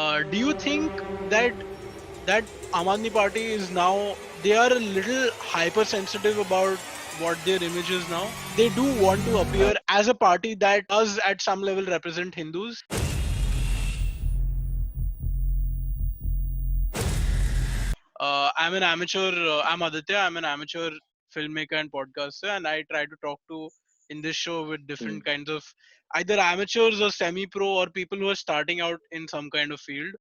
Do you think that Aam Aadmi Party is now, they are a little hypersensitive about what their image is now? They do want to appear as a party that does at some level represent Hindus. I'm an amateur. I'm Aditya. I'm an amateur filmmaker and podcaster, and I try to talk to in this show with different Hmm. kinds of either amateurs or semi-pro or people who are starting out in some kind of field,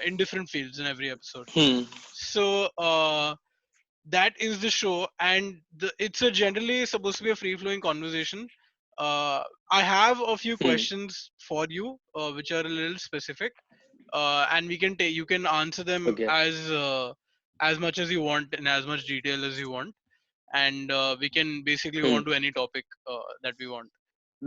in different fields in every episode. Hmm. So that is the show, and it's a generally supposed to be a free-flowing conversation. I have a few Hmm. questions for you, which are a little specific, and we can take you can answer them Okay. as much as you want in as much detail as you want, and we can basically go Hmm. on to any topic that we want.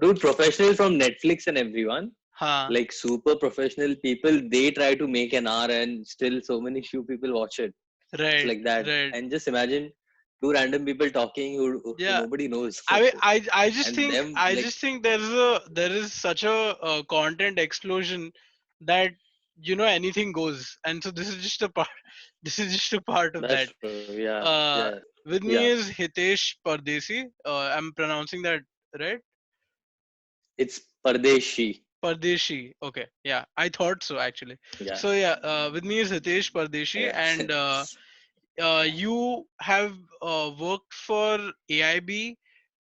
Dude, professional from Netflix and everyone, Huh. like super professional people, they try to make an hour and still so many few people watch it. It's Right. like that. Right. And just imagine two random people talking who Yeah. nobody knows. I mean, I just And think them like, there is such a, content explosion that anything goes, and so this is just a part. This is just a part of that's that. true. Yeah. Yeah. Uh, with Yeah. me is Hitesh Pardesi. I'm pronouncing that right. It's Pardeshi. Pardeshi. Okay, yeah, I thought so actually. Yeah. So yeah, with me is Hitesh Pardeshi, Yeah. and you have worked for AIB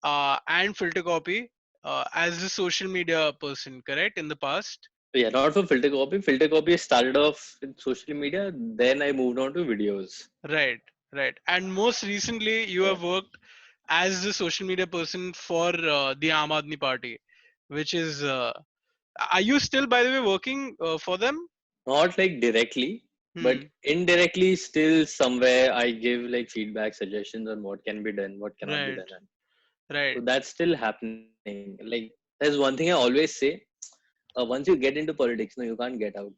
and Filter Copy as a social media person, correct? In the past, Yeah, not for filter copy. Filter copy started off in social media, then I moved on to videos. right, right. And most recently, you Yeah. have worked as a social media person for the Aam Aadmi Party, which is. Are you still, by the way, working for them? Not like directly, but Hmm. indirectly still somewhere I give like feedback, suggestions on what can be done, what cannot be Right, done. And right. so that's still happening. Like there's one thing I always say, once you get into politics, no, you can't get out.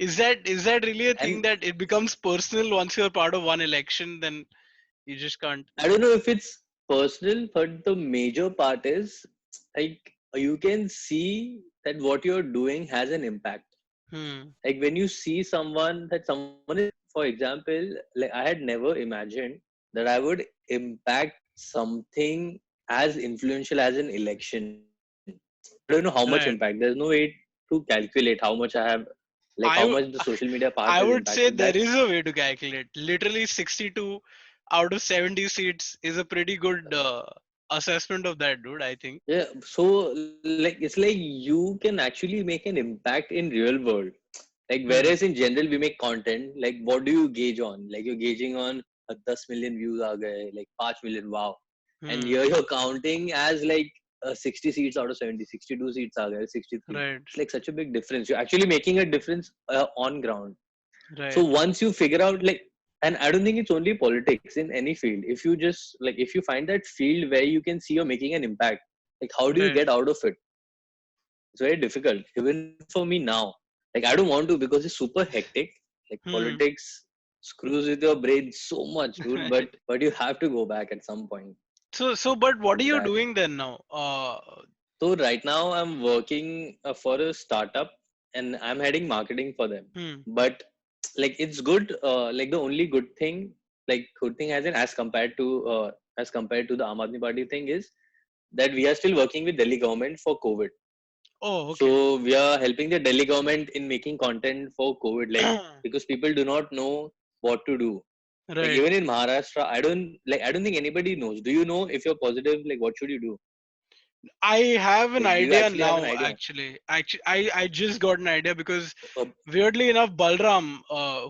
Is that really a thing And that it becomes personal once you're part of one election? Then you just can't. I don't know if it's personal, but the major part is like you can see that what you're doing has an impact. Hmm. Like when you see someone that someone is, for example, like I had never imagined that I would impact something as influential as an election. I don't know how much impact. Right. There's no way to calculate how much I have, like how I much w- the social media part has I would say impacted. there That's is a way to calculate. Literally 62 out of 70 seats is a pretty good assessment of that, dude. I think. yeah. So like it's like you can actually make an impact in real world. Like whereas Hmm. in general we make content, like what do you gauge on? Like you're gauging on 10 million views aa gaye, like 5 million, wow. And Hmm. here you're counting as like 60 seats out of 70, 62 seats aa gaye, 63. Right. It's like such a big difference. You're actually making a difference on ground. So Right. once you figure out like, and I don't think it's only politics in any field. If you just like, if you find that field where you can see you're making an impact, like how do you Right. get out of it? It's very difficult even for me now. Like I don't want to because it's super hectic. Like Hmm. politics screws with your brain so much, dude, but you have to go back at some point. But what are It's you that. doing then now? So right now I'm working for a startup and I'm heading marketing for them. Hmm. But like it's good, like the only good thing, like good thing as in as compared to the Aam Aadmi Party thing is that we are still working with Delhi government for COVID. Oh, okay. So we are helping the Delhi government in making content for COVID, like because people do not know what to do. Like Right. even in Maharashtra, I don't think anybody knows. Do you know if you're positive? Like what should you do? I have an Like do you idea actually have an now. idea? Actually, I just got an idea because Uh, weirdly enough, Balram,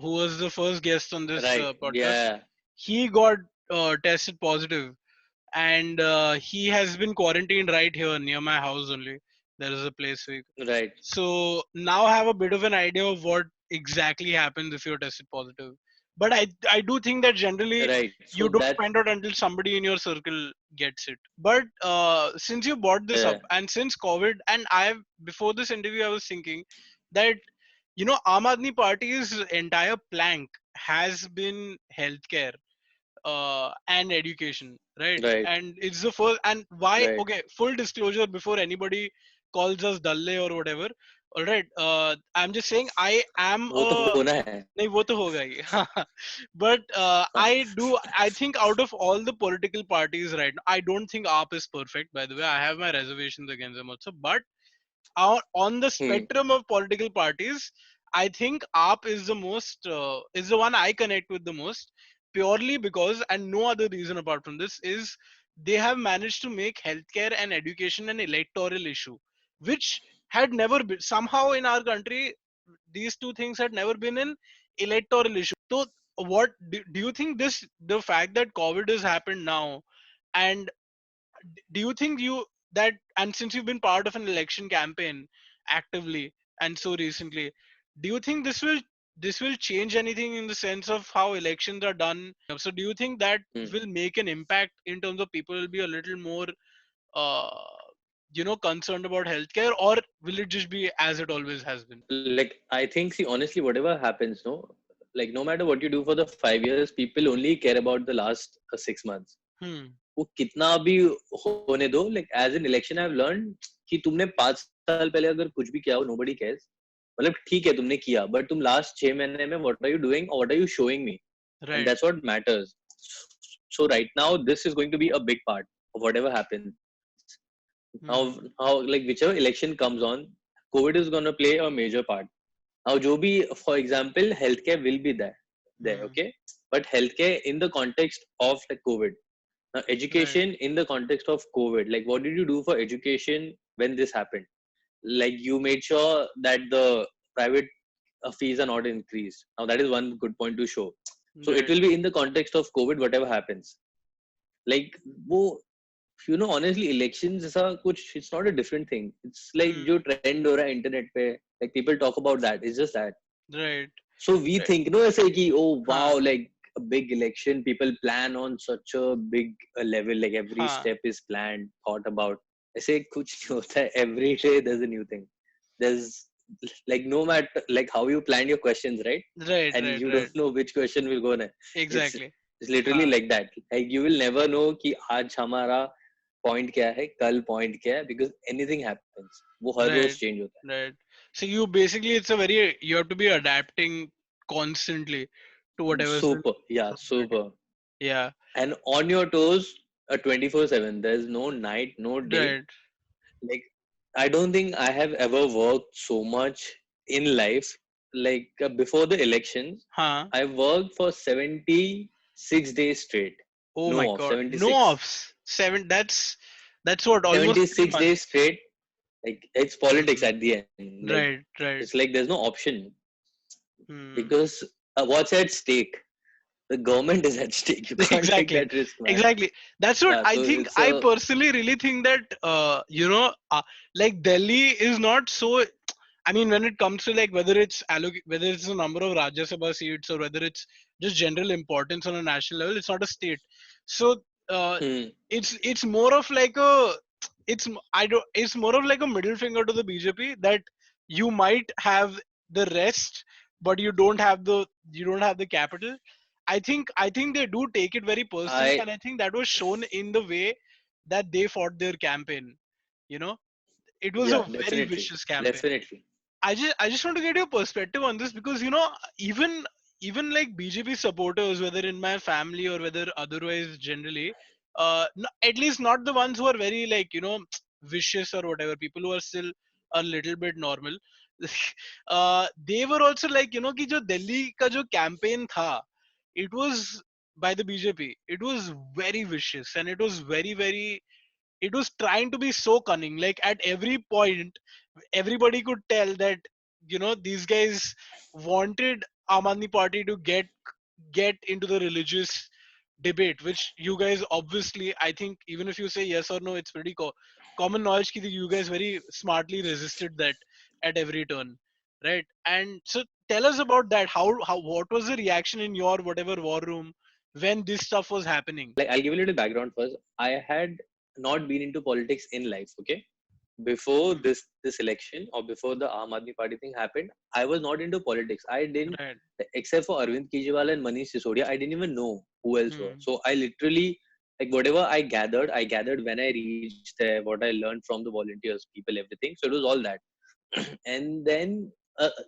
who was the first guest on this right. podcast, Yeah. he got tested positive, and he has been quarantined right here near my house only. There is a place we. Right. So now I have a bit of an idea of what exactly happens if you're tested positive. But I do think that generally Right. So you don't that. find out until somebody in your circle gets it. But since you brought this up, Yeah. and since COVID, and I before this interview I was thinking that Aam Aadmi Party's entire plank has been healthcare and education, right? Right. And it's the first. And why? Right. Okay, full disclosure before anybody calls us dalle or whatever. All right. I'm just saying I am वो तो a होना है. नहीं वो तो होगा ही but I think out of all the political parties right now I don't think AAP is perfect, by the way. I have my reservations against them also, but on the Hmm. spectrum of political parties, I think AAP is the most is the one I connect with the most, purely because, and no other reason apart from this, is they have managed to make healthcare and education an electoral issue, which had never been somehow in our country. These two things had never been an electoral issue. So, what do you think this the fact that COVID has happened now, and do you think you that and since you've been part of an election campaign actively and so recently, do you think this will change anything in the sense of how elections are done? So do you think that Hmm. will make an impact in terms of people will be a little more uh, concerned about healthcare, or will it just be as it always has been? Like I think, see, honestly, whatever happens, no, like no matter what you do for the 5 years, people only care about the last 6 months. Hmm. वो कितना भी होने दो, like as an election I've learned कि तुमने 5 साल पहले अगर कुछ भी किया हो, nobody cares. मतलब ठीक है तुमने किया, but तुम लास्ट 6 महीने में what are you doing or what are you showing me, and Right. that's what matters. So right now this is going to be a big part of whatever happens now. Hmm. How, like whichever election comes on, COVID is going to play a major part. Now जो भी, for example, healthcare will be there, Hmm. okay, but healthcare in the context of like COVID. Now Right. education in the context of COVID, like what did you do for education when this happened? Like you made sure that the private fees are not increased. Now that is one good point to show. So it Right. will be in the context of COVID, whatever happens. Like वो, honestly, elections ऐसा कुछ, it's not a different thing. It's like Hmm. जो trend हो रहा है internet पे, like people talk about that. It's just that. Right. So we Right. think, ऐसे कि oh Huh. wow, like a big election, people plan on such a big level, like every Huh. step is planned, thought about. ऐसे कुछ नहीं होता है. Every day there's a new thing. There's like no matter like how you plan your questions, right? Right. And Right. you Right. don't know which question will go next. It's Exactly. it's literally Huh. like that. Like you will never know कि आज हमारा point क्या है, कल point क्या है, because anything happens. वो हर रोज Right. change होता Right. So you basically it's a very you have to be adapting constantly to है. whatever's been Super, yeah, thrown at you. super. Yeah. And on your toes, 24/7. There's no night, no day. Right. Like I don't think I have ever worked so much in life. Like before the elections, Huh. I worked for 76 days straight. Oh No my off, god. No 76. offs. That's what almost 76 days 3 months. straight. Like it's politics Hmm. at the end. Like Right. it's Right. like there's no option Hmm. because what's at stake? The government is at stake. You can't take Exactly. that risk, man. Exactly. That's what Yeah, I so think. it's I a personally really think that like Delhi is not so. I mean, when it comes to like whether it's the number of Rajya Sabha seats or whether it's just general importance on a national level, it's not a state. So uh, hmm, it's more of like a it's more of like a middle finger to the BJP that you might have the rest, but you don't have the capital. I think they do take it very personally, I and I think that was shown in the way that they fought their campaign. You know, it was yeah, a very definitely, vicious campaign. definitely. I just want to get your perspective on this because even like BJP supporters, whether in my family or whether otherwise generally, at least not the ones who are very like vicious or whatever. People who are still a little bit normal. They were also like कि जो Delhi का जो campaign था, it was by the BJP. It was very vicious and it was very it was trying to be so cunning. Like at every point everybody could tell that these guys wanted Aam Aadmi Party to get into the religious debate, which you guys obviously, I think, even if you say yes or no, it's pretty common knowledge that you guys very smartly resisted that at every turn, right? And so tell us about that. How what was the reaction in your whatever war room when this stuff was happening? Like I'll give you a little background first. I had not been into politics in life. Okay, before Hmm. this election or before the Aam Aadmi Party thing happened, I was not into politics. I didn't, Right. except for Arvind Kejriwal and Manish Sisodia, I didn't even know who else were. Hmm. So I literally, like whatever I gathered when I reached there, what I learned from the volunteers, people, everything. So it was all that. And then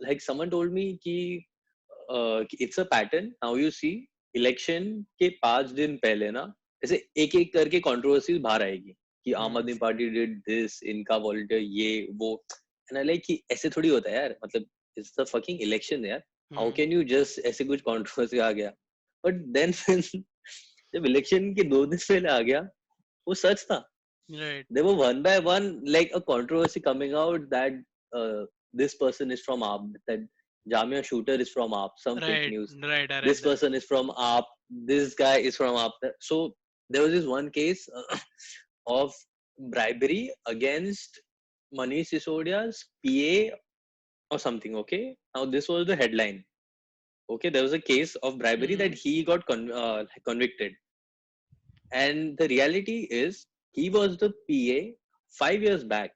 like someone told me कि it's a pattern. Now you see election के 5 दिन पहले ना ऐसे एक एक करके controversies बाहर आएगी कि आम आदमी पार्टी did this, इनका वॉलंटियर ये वो, and I like कि ऐसे थोड़ी होता है यार, मतलब it's the fucking election यार, how can you just ऐसे कुछ controversy आ गया, but then जब election के 2 दिन पहले आ गया वो सच था. Right. There were one by one like a controversy coming out that this person is from AAP, that Jamia shooter is from AAP, some fake Right. news. Right. I read This that. person is from AAP, this guy is from AAP. So there was this one case of bribery against Manish Sisodia's PA or something. Okay, now this was the headline. Okay, there was a case of bribery that he got convicted, and the reality is he was the PA 5 years back.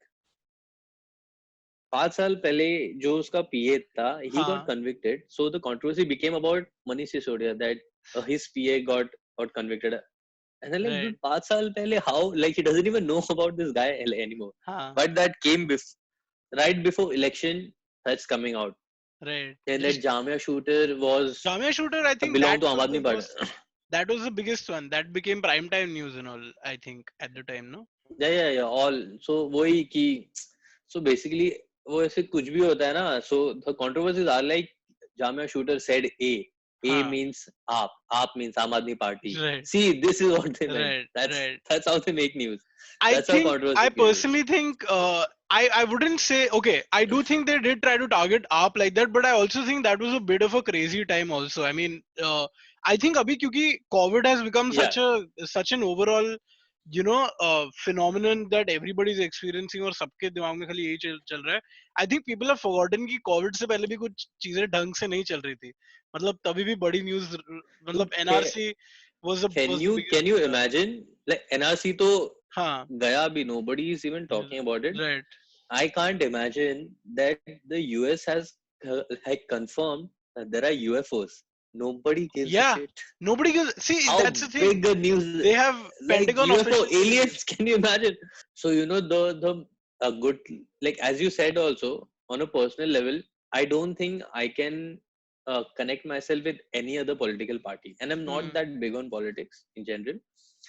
5 साल पहले जो उसका पीए था, he got convicted. So the controversy became about Manish Sisodia, that his PA got convicted. And then like, dude, 5 साल पहले, how, like he doesn't even know about this guy anymore. But that came right before election. That's coming out. Right. And that Jamia shooter was Jamia shooter, I think belonged to Aam Aadmi Party. that was the biggest one. That became prime time news and all, I think, at the time, no? Yeah. All. So वही कि so basically वो ऐसे कुछ भी होता है ना. So the controversies are like Jamia shooter said A. A means AAP means Aam Aadmi Party. Right. See, this is what they meant. Right. That's how they make news. That's how I controversy created. personally think I wouldn't say, okay, I do think they did try to target AAP like that, but I also think that was a bit of a crazy time also. I mean, I think abhi kyunki COVID has become such an overall, you know, phenomenon that everybody is experiencing और सबके दिमाग में खाली यही चल रहा है. I think people have forgotten कि COVID से पहले भी कुछ चीजें ढंग से नहीं चल रही थी. मतलब तभी भी बड़ी न्यूज, मतलब NRC was the biggest. Can you imagine like NRC तो गया भी, nobody is even talking about it. Right. I can't imagine that the US has like confirmed that there are UFOs. Nobody gives a shit. Nobody gives. See, how that's the thing. big the news. They have like Pentagon UFO officials. aliens. Can you imagine? So you know the a good, like as you said also, on a personal level, I don't think I can connect myself with any other political party, and I'm not that big on politics in general.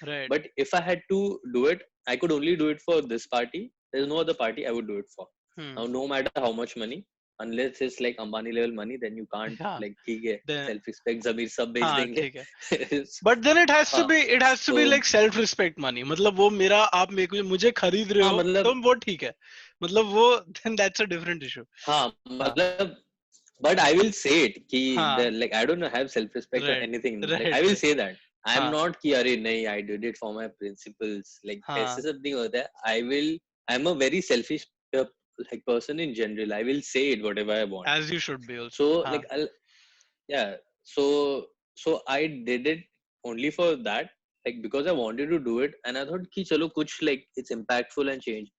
Right. But if I had to do it, I could only do it for this party. There's no other party I would do it for. Now, no matter how much money, unless it's like Ambani level money, then you can't like ठीक है, self-respect, ज़मीर सब बेच देंगे. But then it has to be like self-respect money. मतलब वो मेरा आप मेरे को मुझे खरीद रहे हो तो वो ठीक है. मतलब वो then that's a different issue. हाँ मतलब but I will say it कि like I don't have self-respect or anything. Like I will say that I'm not कि अरे नहीं I did it for my principles. Like ऐसे सब नहीं होता है. I'm a very selfish like person in general. I will say it whatever I want. As you should be also. So like yeah. So I did it only for that, like because I wanted to do it, and I thought कि चलो कुछ like it's impactful and change.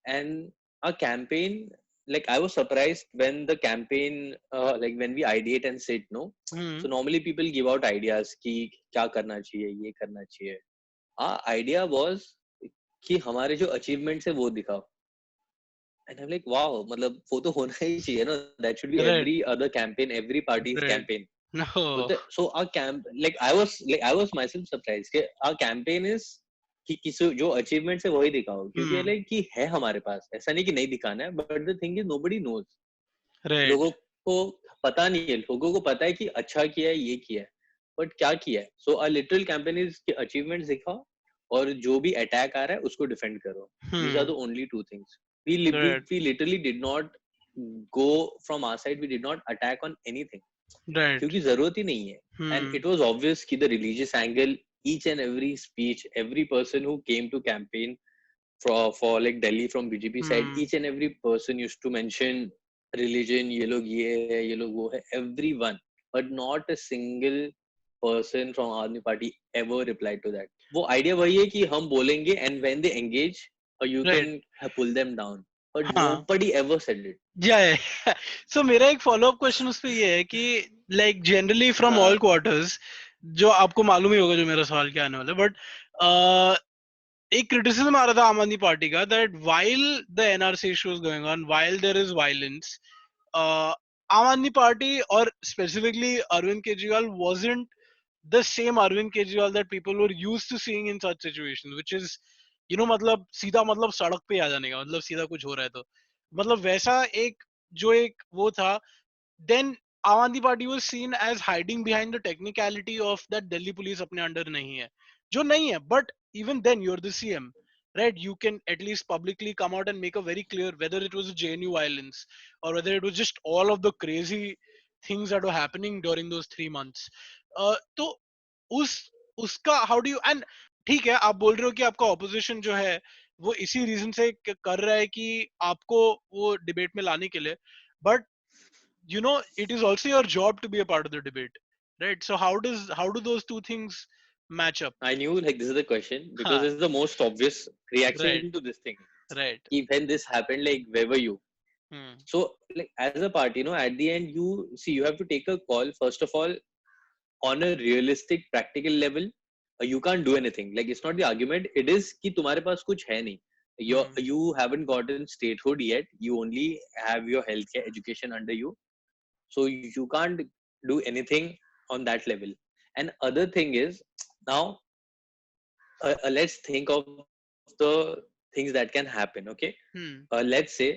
And our campaign, like I was surprised when the campaign like when we ideate and sit, no. So normally people give out ideas कि क्या करना चाहिए, ये करना चाहिए. Our idea was कि हमारे जो achievements है वो दिखाओ. And I'm like, wow, मतलब वो तो होना ही चाहिए ना. That should be every other campaign, every party's campaign. No. So our camp, like I was myself surprised कि our campaign is कि किसी जो achievements है वही दिखाओ, क्योंकि like कि है हमारे पास, ऐसा नहीं कि नहीं दिखाना है, but the thing is nobody knows. लोगों को पता नहीं है, लोगों को पता है कि अच्छा किया है, ये किया है, but क्या किया है. So our literal campaign is कि achievements दिखाओ और जो भी attack आ रहा है उसको defend करो. These are the only two things. We literally did not go from our side. We did not attack on anything. क्योंकि जरूरत ही नहीं है. And it was obvious कि the religious angle, each and every speech, every person who came to campaign for like Delhi from BJP side, each and every person used to mention religion. ये लोग ये है, ये लोग वो है, everyone, but not a single person from Aadmi Party ever replied to that. वो idea वही है कि हम बोलेंगे and when they engage, you can pull them down. But nobody ever said it. Yeah. So मेरा एक follow-up question उस पे ये है कि like generally from all quarters, जो आपको मालूम ही होगा जो मेरा सवाल क्या आने वाला है, but एक criticism आ रहा था आम आदमी पार्टी का that while the NRC issue is going on, while there is violence, uh, आम आदमी party or specifically Arvind Kejriwal wasn't the same Arvind Kejriwal that people were used to seeing in such situations, which is, you know, मतलब सीधा मतलब सड़क पे आ जाने का, मतलब सीधा कुछ हो रहा है तो मतलब वैसा एक जो एक वो था. Then Aam Aadmi Party was seen as hiding behind the technicality of that Delhi police अपने under नहीं है, जो नहीं है. But even then, you're the CM, right? You can at least publicly come out and make a very clear whether it was a JNU violence or whether it was just all of the crazy things that were happening during those 3 months. तो उस उसका how do you and ठीक है आप बोल रहे हो कि आपका opposition जो है वो इसी reason से कर रहा है कि आपको वो debate में लाने के लिए. But you know it is also your job to be a part of the debate, right? So how do those two things match up? I knew like this is the question because Huh. this is the most obvious reaction Right. to this thing. Right. When this happened, like where were you? Hmm. So like as a part, at the end you see you have to take a call first of all on a realistic practical level. You can't do anything. Like it's not the argument. It is कि तुम्हारे पास कुछ है नहीं. Hmm. You haven't gotten statehood yet. You only have your healthcare education under you. So you can't do anything on that level. And other thing is now let's think of the things that can happen. Okay, Hmm. let's say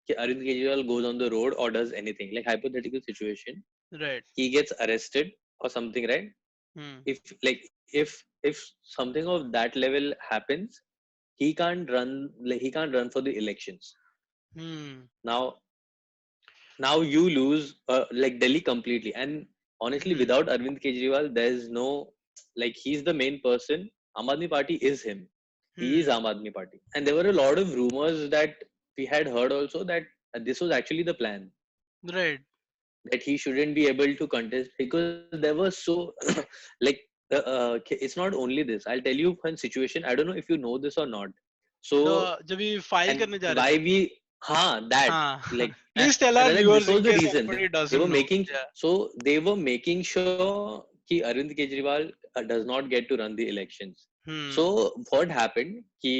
कि Arvind Kejriwal goes on the road or does anything like hypothetical situation. Right. He gets arrested or something, right? Hmm. If like if something of that level happens, he can't run for the elections. Hmm. Now you lose like Delhi completely. And honestly, Hmm. without Arvind Kejriwal, there is no, like, he's the main person. Aam Aadmi Party is him. He is Hmm. Aam Aadmi Party. And there were a lot of rumors that we had heard also that this was actually the plan, Right. that he shouldn't be able to contest because there was so like it's not only this. I'll tell you one situation. I don't know if you know this or not. So The जब ये file and करने जा रहे why थे. we that हाँ. like Please tell our like this viewers was in the case reason anybody they were doesn't know. making. Yeah. So they were making sure कि Arvind Kejriwal does not get to run the elections. So Hmm. what happened कि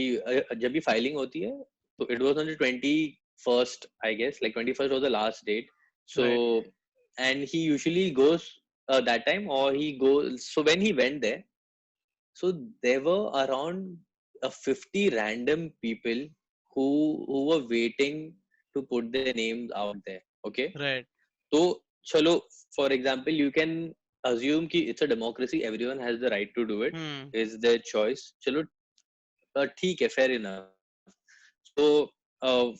जब भी filing होती है, so it was on the 21st, I guess, like 21st was the last date. So Right. and he usually goes that time, or he goes. So when he went there, so there were around 50 random people who were waiting to put their names out there. Okay, Right. so chalo, for example, you can assume कि it's a democracy. Everyone has the right to do it. Hmm. It's their choice. चलो ठीक है, fair enough. So uh,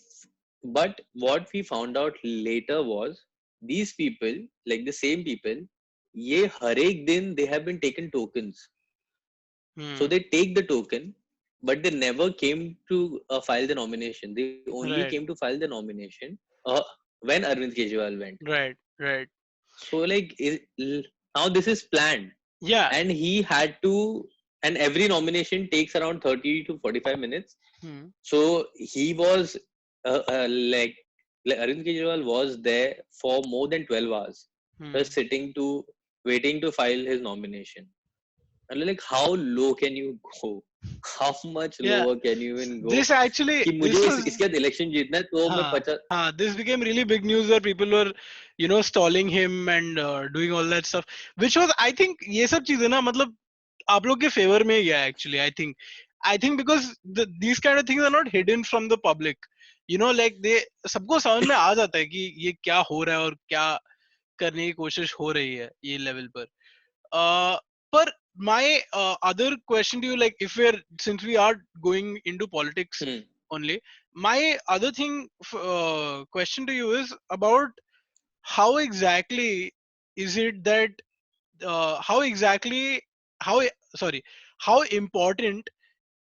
but what we found out later was these people, like the same people, ये हर एक दिन they have been taken tokens. So Hmm. they take the token, but they never came to file the nomination. They only came to Right. file the nomination when Arvind Kejriwal went. Right. Right. So like now this is planned, Yeah. and he had to, and every nomination takes around 30 to 45 minutes. Hmm. So he was like Arvind Kejriwal was there for more than 12 hours, just Hmm. sitting to waiting to file his nomination. And like how low can you go? How much Yeah. lower can you even go? This actually कि मुझे this was इसके बाद election जीतना है तो मैं हाँ 50. हाँ this became really big news where people were you know stalling him and doing all that stuff which was I think ये सब चीजें ना मतलब आप लोग के फेवर में ही गया actually I think because these kind of things are not hidden from the public you know like they सबको समझ में आ जाता है कि ये क्या हो रहा है और क्या करने की कोशिश हो रही है ये लेवल पर uh, but my other question to you, like, if we're since we are going into politics Hmm. only, my other question to you is about how exactly is it that how exactly how sorry how important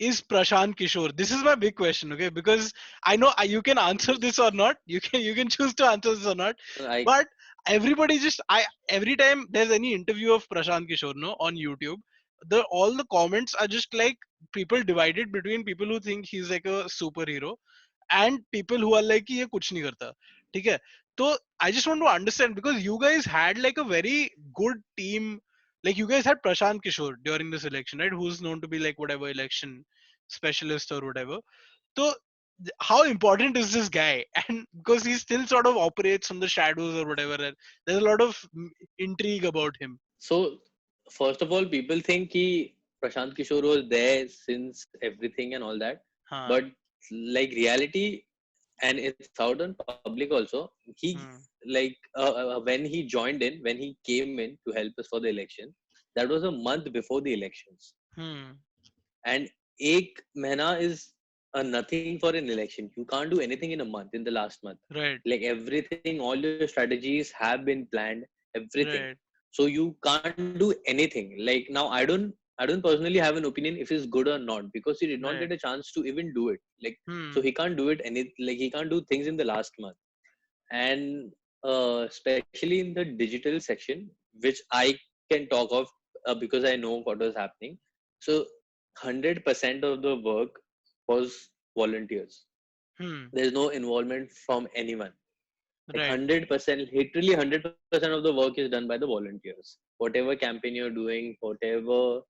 is Prashant Kishore? This is my big question, okay? Because I know you can answer this or not. You can choose to answer this or not. I But everybody just I every time there's any interview of Prashant Kishore, no, on YouTube, the all the comments are just like people divided between people who think he's like a superhero and people who are like कि ये कुछ नहीं करता, ठीक है? तो I just want to understand because you guys had like a very good team. Like you guys had Prashant Kishore during this election, right? Who's known to be like whatever election specialist or whatever. So how important is this guy? And because he still sort of operates from the shadows or whatever, and there's a lot of intrigue about him. So first of all, people think he Prashant Kishore was there since everything and all that, Huh. but like reality, and it's out on public also. He Hmm. like when he joined in, when he came in to help us for the election, that was a month before the elections, Hmm. and ek mahina is a nothing for an election. You can't do anything in a month, in the last month. Right. Like everything, all your strategies have been planned, everything. Right. So you can't do anything. Like now, I don't personally have an opinion if it's good or not, because he did not get a Right. chance to even do it. Like, so he Hmm. can't do it like he can't do things in the last month. And especially in the digital section, which I can talk of, because I know what was happening. So 100% of the work was volunteers. Hmm. There's no involvement from anyone. Like Right. 100%, literally 100% of the work is done by the volunteers. Whatever campaign you're doing, whatever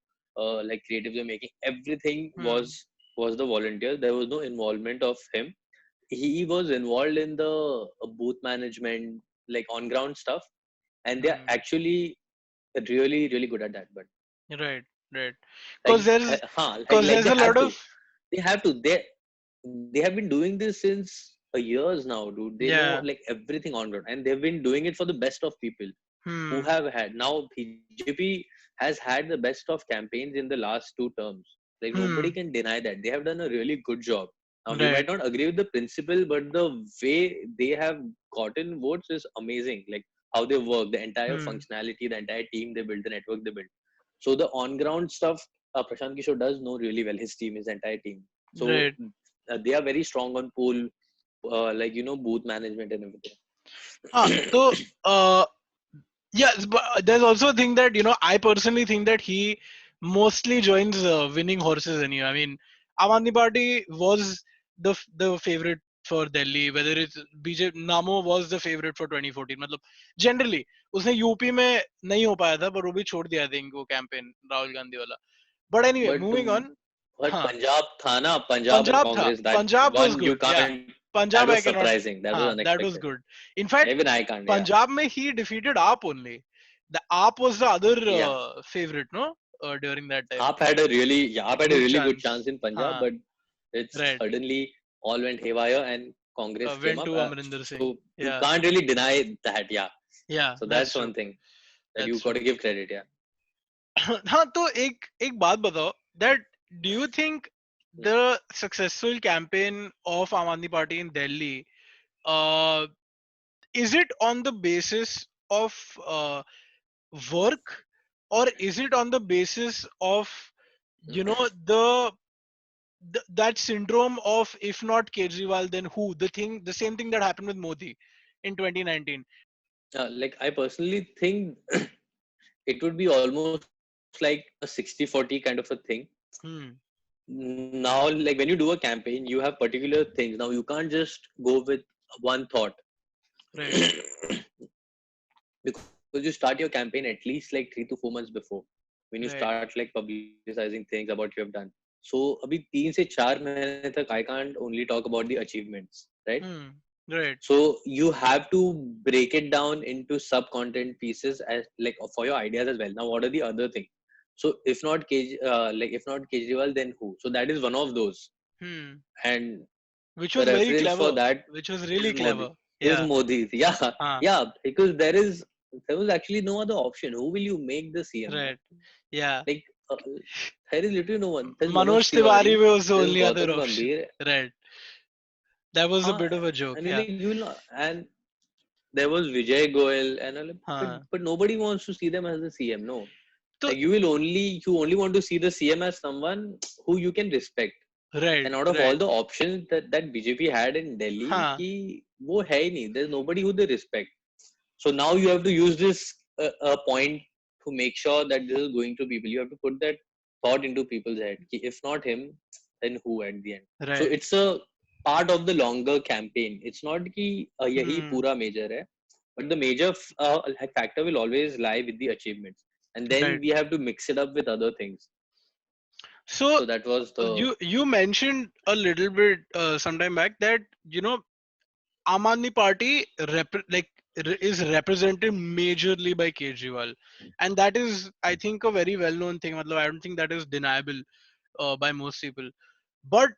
like creatives you're making, everything Hmm. was the volunteer. There was no involvement of him. He was involved in the booth management, like on ground stuff, and they're Hmm. actually really good at that. But Right. Right. like, Because there's like because there's they a have lot to, of they have been doing this since years now, dude. They know yeah. like everything on ground, and they've been doing it for the best of people who Hmm. have had. Now BJP has had the best of campaigns in the last 2 terms. Like nobody Hmm. can deny that. They have done a really good job. Now we might Right. not agree with the principle, but the way they have gotten votes is amazing. Like how they work, the entire Hmm. functionality, the entire team they built, the network they built. So the on ground stuff, Prashant Kishore does know really well. His team, his entire team. So Right. they are very strong on pool, like booth management and So everything. yes, but there's also a thing that I personally think that he mostly joins winning horses anyway. I mean, Aam Aadmi Party was the favorite for Delhi, whether it's BJP. Namo was the favorite for 2014. मतलब generally उसने UP में नहीं हो पाया था, पर वो भी छोड़ दिया था इनको कैंपेन राहुल गांधी वाला. But anyway, But moving on. हाँ, Punjab tha na, Punjab and Punjab tha. Congress, that Punjab was one you good. Yeah, can't. That Punjab was I cannot. surprising. That was That was unexpected. good. In fact, Even I can't. Yeah, Punjab mein he defeated AAP only. The AAP was the other yeah. favorite, no? During that time, Aap had a good really good chance. chance in Punjab, Huh, but it's right. suddenly all went haywire and Congress came Went up. to Amrinder So Singh. you Yeah, can't really deny that. Yeah. yeah, So that's that's true. one thing that you That's got true. to give credit. Yeah. हाँ तो एक बात बताओ that do you think the successful campaign of Aam Aadmi Party in Delhi uh, is it on the basis of work, or is it on the basis of the, that syndrome of if not Kejriwal then who, the same thing that happened with Modi in 2019. Like I personally think it would be almost like a 60-40 kind of a thing. Hmm. Now, like when you do a campaign, you have particular things. Now you can't just go with one thought. Right. Because you start your campaign at least like 3 to 4 months before, when you Right. start like publicizing things about you have done. So abhi 3 se 4 mahine tak I can't only talk about the achievements, right? Hmm. Right. So you have to break it down into sub content pieces as like for your ideas as well. Now what are the other things? So if not like if not Kejriwal, then who? So that is one of those. Hmm. And Which the was very reference for clever. that Which was is really Modi. clever. Is Yeah. Modi. Yeah, Huh. yeah. Because there was actually no other option. Who will you make the CM, man? Right. Yeah. Like there is literally no one. There's Manoj Manoj Tiwari Tiwari. was the There's only other Gautam option. Gambhir. Right. That was a Uh, bit of a joke. and Yeah. like you will not, and there was Vijay Goel, and all, Huh. but nobody wants to see them as the CM. No, So like you only want to see the CM as someone who you can respect. right. And out of all Right. the options that BJP had in Delhi, Huh. wo hai nahi. There's nobody who they respect. So now you have to use this point to make sure that this is going to people. You have to put that thought into people's head. If not him, then who at the end? So Right. it's a part of the longer campaign. It's not कि यही Hmm. पूरा major है, but the major factor will always lie with the achievements, and then Right. we have to mix it up with other things. So So that was the you mentioned a little bit sometime back that Aam Aadmi Party is represented majorly by Kejriwal, and that is, I think, a very well-known thing. matlab, I don't think that is deniable by most people. But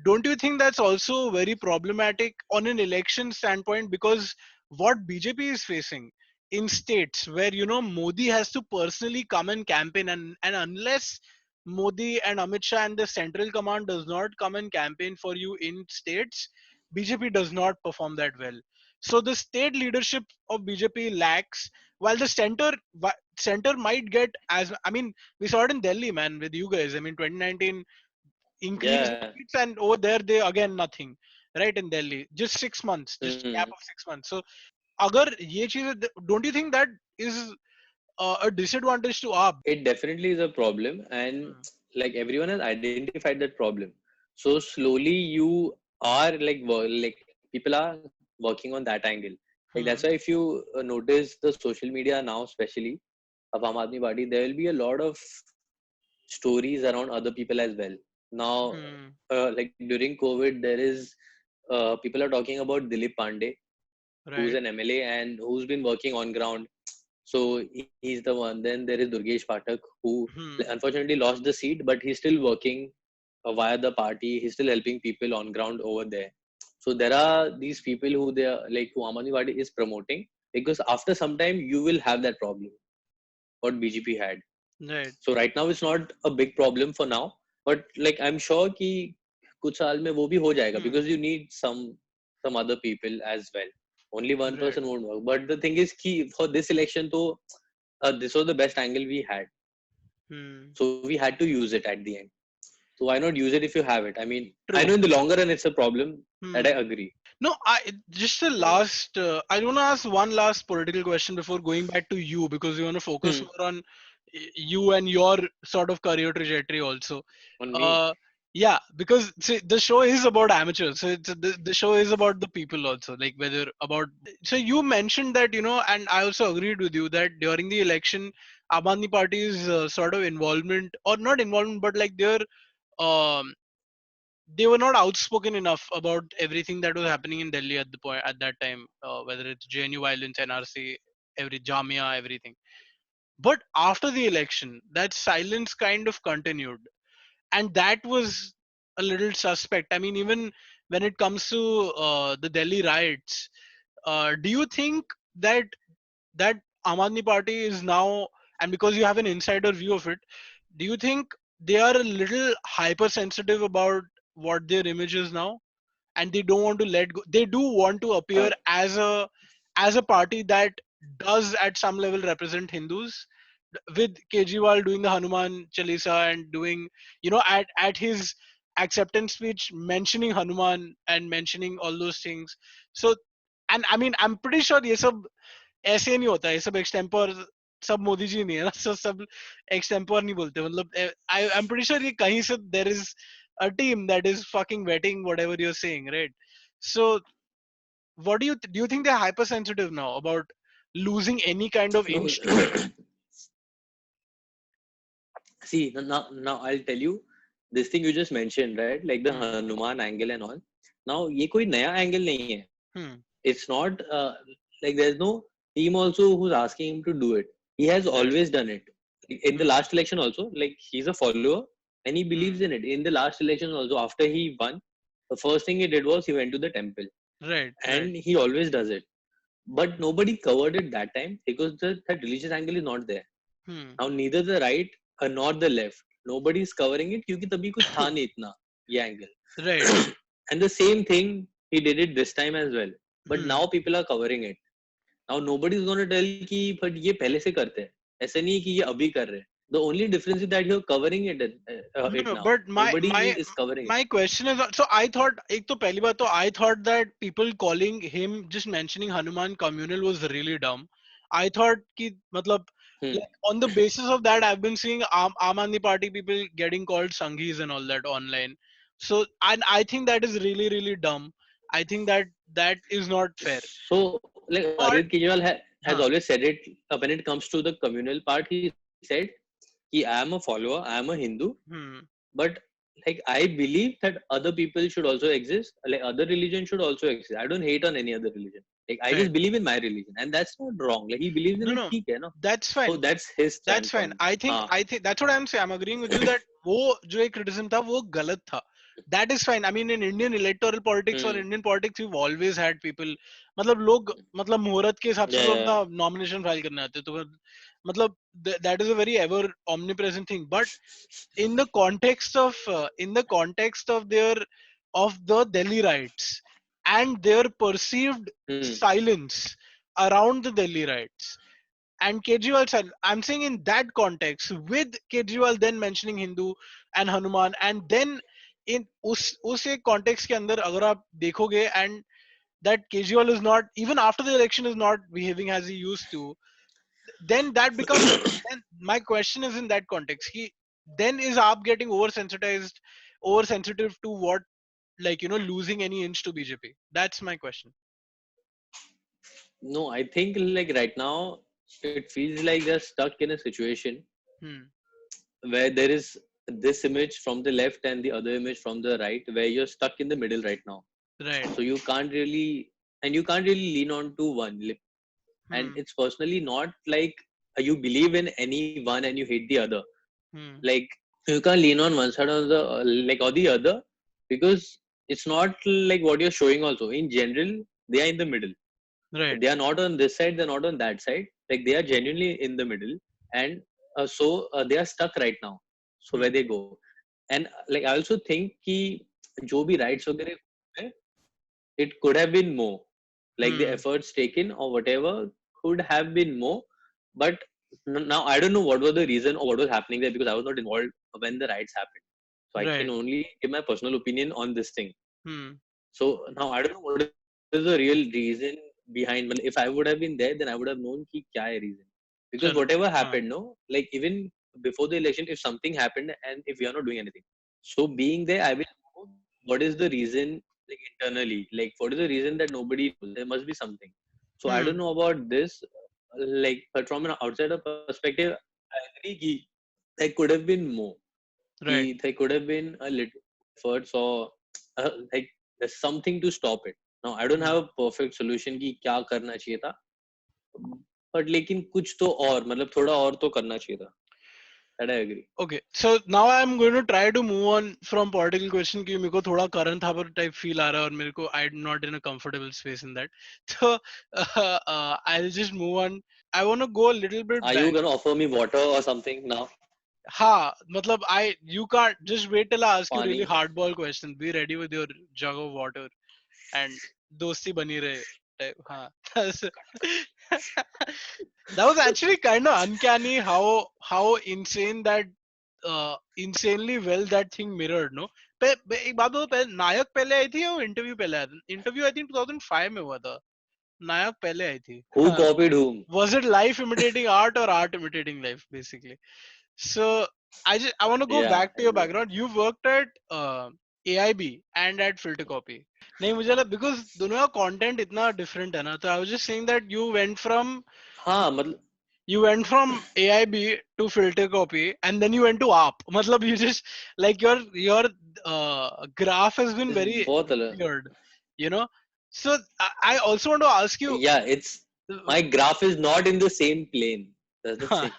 don't you think that's also very problematic on an election standpoint? Because what BJP is facing in states where Modi has to personally come and campaign, and unless Modi and Amit Shah and the central command does not come and campaign for you in states, BJP does not perform that well. So the state leadership of BJP lacks, while the center might get, as I mean, we saw it in Delhi, man, with you guys. I mean, 2019 increase yeah. in seats, and over there they again nothing, right? In Delhi, just 6 months, just Hmm. gap of 6 months. So agar ye cheez, don't you think that is a disadvantage to AAP? It definitely is a problem, and Hmm. like everyone has identified that problem. So slowly you are like people are working on that angle. Like that's why Hmm. if you notice the social media now, especially of Aam Aadmi Party, there will be a lot of stories around other people as well. Now, Hmm. like during COVID, there is people are talking about Dilip Pandey, who's Right. an MLA and who's been working on ground. So he's the one. Then there is Durgesh Pathak, who Hmm. unfortunately lost the seat, but he's still working via the party. He's still helping people on ground over there. So there are these people who they are like who Aam Aadmi Party is promoting, because after some time you will have that problem what BJP had. Right. So right now it's not a big problem for now, but like I'm sure कि कुछ साल में वो भी हो जाएगा, Hmm. because you need some other people as well. Only one Right. person won't work. But the thing is कि for this election तो this was the best angle we had, Hmm. so we had to use it at the end. So why not use it if you have it? I mean, I know True. in the longer run it's a problem, that I Hmm. agree. No, just the So last. I want to ask one last political question before going back to you, because we want to focus hmm, more on you and your sort of career trajectory also. on me. Uh, yeah, because see, the show is about amateurs, so the show is about the people also, like whether about. So you mentioned that and I also agreed with you that during the election, Aam Aadmi Party's sort of involvement, or not involvement, but like their um they were not outspoken enough about everything that was happening in Delhi at the point at that time, whether it's JNU violence, NRC, every Jamia, everything. But after the election, that silence kind of continued, and that was a little suspect. I mean, even when it comes to the Delhi riots, do you think that that Aam Aadmi Party is now, and because you have an insider view of it, do you think they are a little hypersensitive about what their image is now, and they don't want to let go? They do want to appear Uh, as a party that does at some level represent Hindus, with Kejriwal doing the Hanuman Chalisa and doing, at his acceptance speech mentioning Hanuman and mentioning all those things. So, and I mean, I'm pretty sure ये सब ऐसे नहीं होता है, ये सब extempore, सब मोदी जी नहीं है ना, सब एक्सटेम्पर नहीं बोलते, मतलब आई एम प्रीटी श्योर ये कहीं से there is a team that is fucking vetting whatever you're saying, right? So what do you think they're hypersensitive now about losing any kind of no, inch to it? see now I'll tell you this thing you just mentioned, right? Like the Hmm. Hanuman angle and all. Now ये कोई नया angle नहीं है. Hmm. It's not like there's no team also who's asking him to do it. He has Right. always done it. In the Hmm. last election also, like he's a follower and he believes Hmm. in it. In the last election also, after he won, the first thing he did was he went to the temple, Right. Right. and he always does it. But nobody covered it that time because that religious angle is not there. Hmm. Now neither the right nor the left, nobody is covering it क्योंकि तभी कुछ था नहीं इतना ये angle. Right. And the same thing he did it this time as well. But now Hmm. people are covering it. Now nobody is going to tell कि but ये पहले से करते हैं. ऐसा नहीं है कि ये अभी कर रहे हैं. The only difference is that you're covering No, it no, now. but my Nobody my is covering it. my question is, so I thought, एक तो पहली बात तो I thought that people calling him, just mentioning Hanuman communal was really dumb. I thought कि मतलब, Hmm. like on the basis of that I've been seeing Aam Aadmi Party people getting called Sanghis and all that online. So, and I think that is really really dumb. I think that is not fair. So, like No, Arvind Kejriwal has huh. always said it when it comes to the communal part. He said, "Ki I am a follower, I am a Hindu, Hmm. but like I believe that other people should also exist, like other religion should also exist. I don't hate on any other religion. Like I Right. just believe in my religion, and that's not wrong. Like he believes in No, it, no, ठीक है ना? that's So fine. that's his That's fine. standpoint. I हाँ. think that's what I'm saying. I'm agreeing with you that वो जो एक criticism था वो गलत था. That is fine. I mean, in Indian electoral politics or Hmm. Indian politics, we've always had people. मतलब लोग मतलब मुहूर्त के हिसाब से Yeah, तो yeah. अपना nomination file करने आते हैं तो फिर मतलब that is a very ever omnipresent thing. But in the context of their of the Delhi riots and their perceived Hmm. silence around the Delhi riots and Kejriwal said, I'm saying in that context, with Kejriwal then mentioning Hindu and Hanuman, and then in उस एक context के अंदर अगर आप देखोगे and that Kejriwal is not even after the election is not behaving as he used to, then that becomes then my question is in that context. He then is Aap getting oversensitized, oversensitive to what like losing any inch to BJP? That's my question. No, I think like right now it feels like they're stuck in a situation Hmm. where there is this image from the left and the other image from the right, where you're stuck in the middle right now. Right. So you can't really, and you can't really lean on to one. And Hmm. it's personally not like you believe in any one and you hate the other. Hmm. Like you can't lean on one side or the like or the other, because it's not like what you're showing. Also, in general, they are in the middle. Right. They are not on this side, they're not on that side. Like they are genuinely in the middle, and they are stuck right now. So where Hmm. they go, and like I also think कि जो भी rights वगैरह हुए, it could have been more. Like the Hmm. efforts taken or whatever could have been more, but now I don't know what was the reason or what was happening there, because I was not involved when the riots happened. So I can Right. only give my personal opinion on this thing. Hmm. So now I don't know what is the real reason behind. If I would have been there, then I would have known कि क्या है reason. Because whatever चलो. happened, no, हाँ. like even before the election, if something happened and if we are not doing anything, so being there, I will know what is the reason, like internally, like what is the reason that nobody knows. There must be something. So I don't Hmm. know about this, like, but from an outsider perspective, I agree कि there could have been more. Right. There could have been a little efforts or like there's something to stop it. Now I don't have Hmm. a perfect solution कि क्या करना चाहिए था, but लेकिन कुछ तो और मतलब थोड़ा और तो करना चाहिए था. That I agree. Okay, so now I'm going to try to move on from political question कि मेरे को थोड़ा करण थापर type feel आ रहा है और मेरे को I'm not in a comfortable space in that. So I'll just move on. I want to go a little bit Are you back. gonna offer me water or something now? हाँ मतलब I you can't just wait till I ask you really Pani. hardball questions. Be ready with your jug of water and दोस्ती बनी रहे type. हाँ. That was actually kind of uncanny how insane that insanely well that thing mirrored no एक बात बताओ नायक पहले आई थी या इंटरव्यू पहले आया था इंटरव्यू आई थिंक 2005 में हुआ था नायक पहले आई थी Who copied whom? was it life imitating art or art imitating life basically so I want to go Yeah, back to your background you worked at AIB and at filter copy नहीं मुझे लगा because दोनों का content इतना different है ना तो I was just saying that हाँ मतलब you went from AIB to filter copy and then you went to AAP. Matlab you just like your graph has been very बहुत अलग. weird, you know. So I also want to ask you. Yeah, it's my graph is not in the same plane. That's the Huh, thing.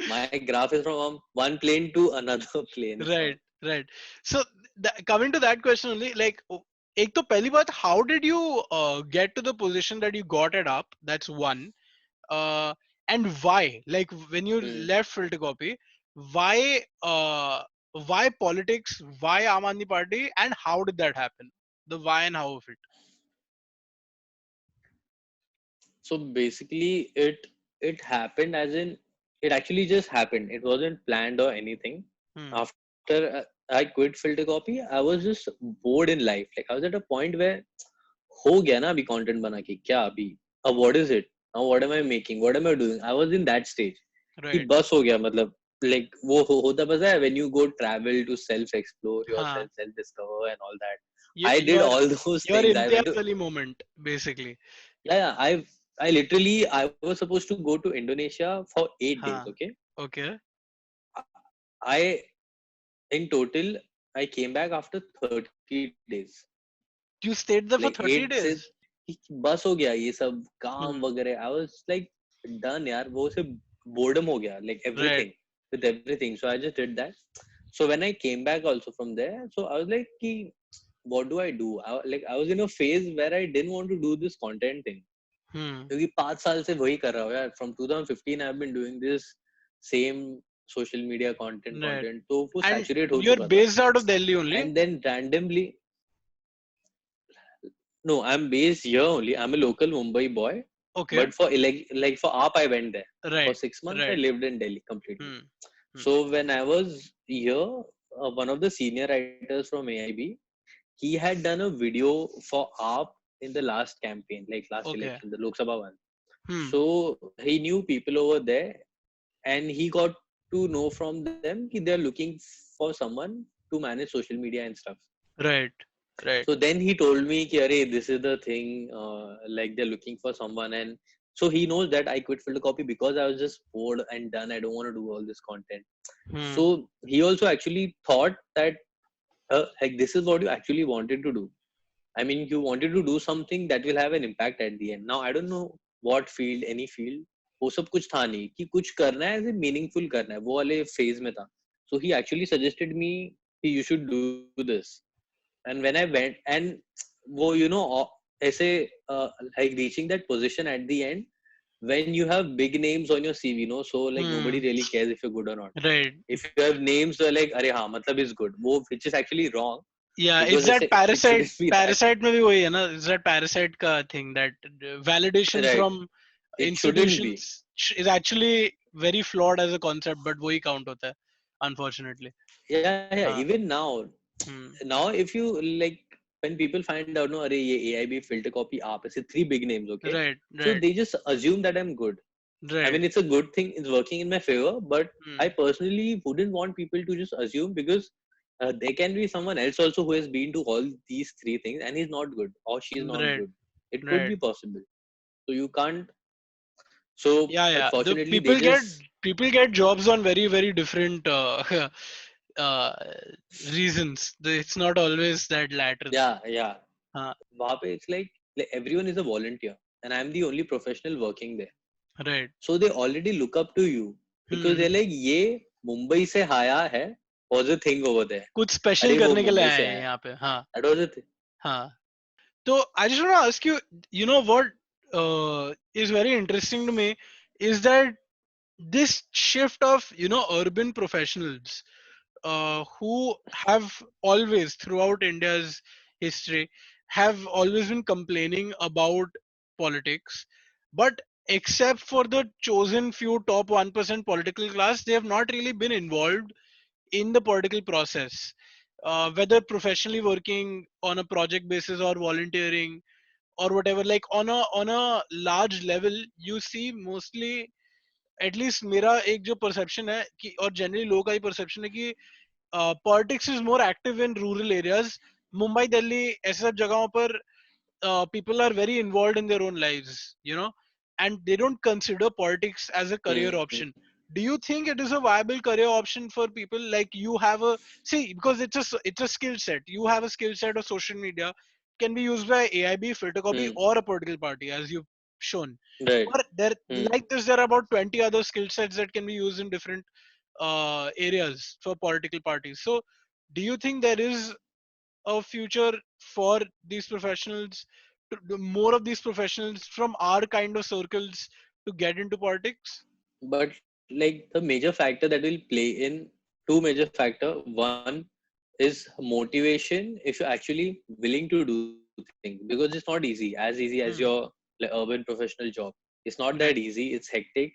My graph is from one plane to another plane. right, right. So coming to that question only, like, एक तो पहली बात, how did you get to the position that you got at AAP? That's one. uh, and why like when you Hmm. left filter copy why why politics why Aam Aadmi party and how did that happen the why and how of it So basically, it happened as in it actually just happened. It wasn't planned or anything. hmm. After I quit filter copy, I was just bored in life. Like I was at a point where हो गया ना अभी content बना के क्या अभी अब what is it now, what am I making, what am I doing. I was in that stage कि Right. बस हो गया मतलब like वो होता पता है when you go travel to self explore Huh. yourself, self discover and all that. you, I did your all those your things. I went Imtiaz to, Ali moment basically yeah, I literally I was supposed to go to Indonesia for 8 days. huh Okay, okay I in total, I came back after 30 days. You Like stayed there for 8 30 से days. बस हो गया ये सब काम Hmm. वगैरह. I was like done यार, वो से boredom हो गया, like Right. everything, with everything. So I just did that. So when I came back also from there, so I was like कि what do I do? Like I was in a phase where I didn't want to do this content thing. Hmm. क्योंकि 5 साल से वही कर रहा हूँ यार. From 2015 I've been doing this same social media Right. content. तो वो And saturate हो you're चुका था. based out of Delhi only. And then randomly, no, I'm based here only. I'm a local Mumbai boy. Okay. But for like for AAP, I went there. For Right. 6 months, I Right. lived in Delhi completely. Hmm. Hmm. So when I was here, one of the senior writers from AIB, he had done a video for AAP in the last campaign, like last Okay. election, the Lok Sabha one. Hmm. So he knew people over there, and he got to know from them that they're looking for someone to manage social media and stuff. Right. Right. So then he told me, ki, Arey, this is the thing, like they're looking for someone. And so he knows that I quit filter copy because I was just bored and done. I don't want to do all this content. Hmm. So he also actually thought that, like, this is what you actually wanted to do. I mean, you wanted to do something that will have an impact at the end. Now, I don't know what field, any field, वो सब कुछ था नहीं कि कुछ करना है ऐसे मीनिंगफुल करना है वो वाले फेज में था. So he actually suggested me कि you should do this. And when I went, and वो ऐसे like reaching that position at the end when you have big names on your CV, so like nobody Hmm. really cares if you're good or not. Right. If you have names so like अरे हाँ मतलब is good, वो which is actually wrong Yeah, it's because that it parasite. shouldn't be that. Parasite में भी वही है ना. It's that parasite का thing that validation Right, from it shouldn't be. institutions is actually very flawed as a concept, but वही count होता है, unfortunately. Yeah, हाँ. even Hmm. now if you like, when people find out no अरे ये AIB filter copy आप ऐसे three big names, okay, Right. so Right. they just assume that I'm good. I Right. mean, it's a good thing. It's working in my favor, but I Hmm. personally wouldn't want people to just assume because there can be someone else also who has been to all these three things and he's not good or she's not Right. good. It could Right. be possible. So you can't. So Yeah. Yeah. The unfortunately, they just people get jobs on very very different uh, reasons. It's not always that latter thing. yeah. हाँ. वहाँ पे it's like everyone is a volunteer and I'm the only professional working there. Right. So they already look up to you because Hmm. they're like ये मुंबई से आया है was a thing over there. कुछ special अरे वो करने के लिए मुंबई आए से हैं आया. यहाँ पे. हाँ. That was a thing. हाँ. So I just want to ask you, you know what is very interesting to me is that this shift of urban professionals who have always throughout India's history have always been complaining about politics, but except for the chosen few top 1% political class, they have not really been involved in the political process, whether professionally working on a project basis or volunteering or whatever. Like on a large level, you see mostly, at least मेरा एक जो perception है कि और generally लोगों का ही perception है कि politics is more active in rural areas. Mumbai Delhi ऐसे सब जगहों पर people are very involved in their own lives, and they don't consider politics as a career Hmm. option. Do you think it is a viable career option for people? Like you have a see, because it's a skill set. You have a skill set of social media can be used by AIB, filter copy, Hmm. or a political party, as you've shown. Right. Or there, Hmm. like this, there are about 20 other skill sets that can be used in different areas for political parties. So, do you think there is a future for these professionals, more of these professionals from our kind of circles to get into politics? But like the major factor that will play in, two major factor. One is motivation. If you're actually willing to do things, because it's not easy, as easy as your like, Hmm. urban professional job. It's not that easy. It's Right. hectic,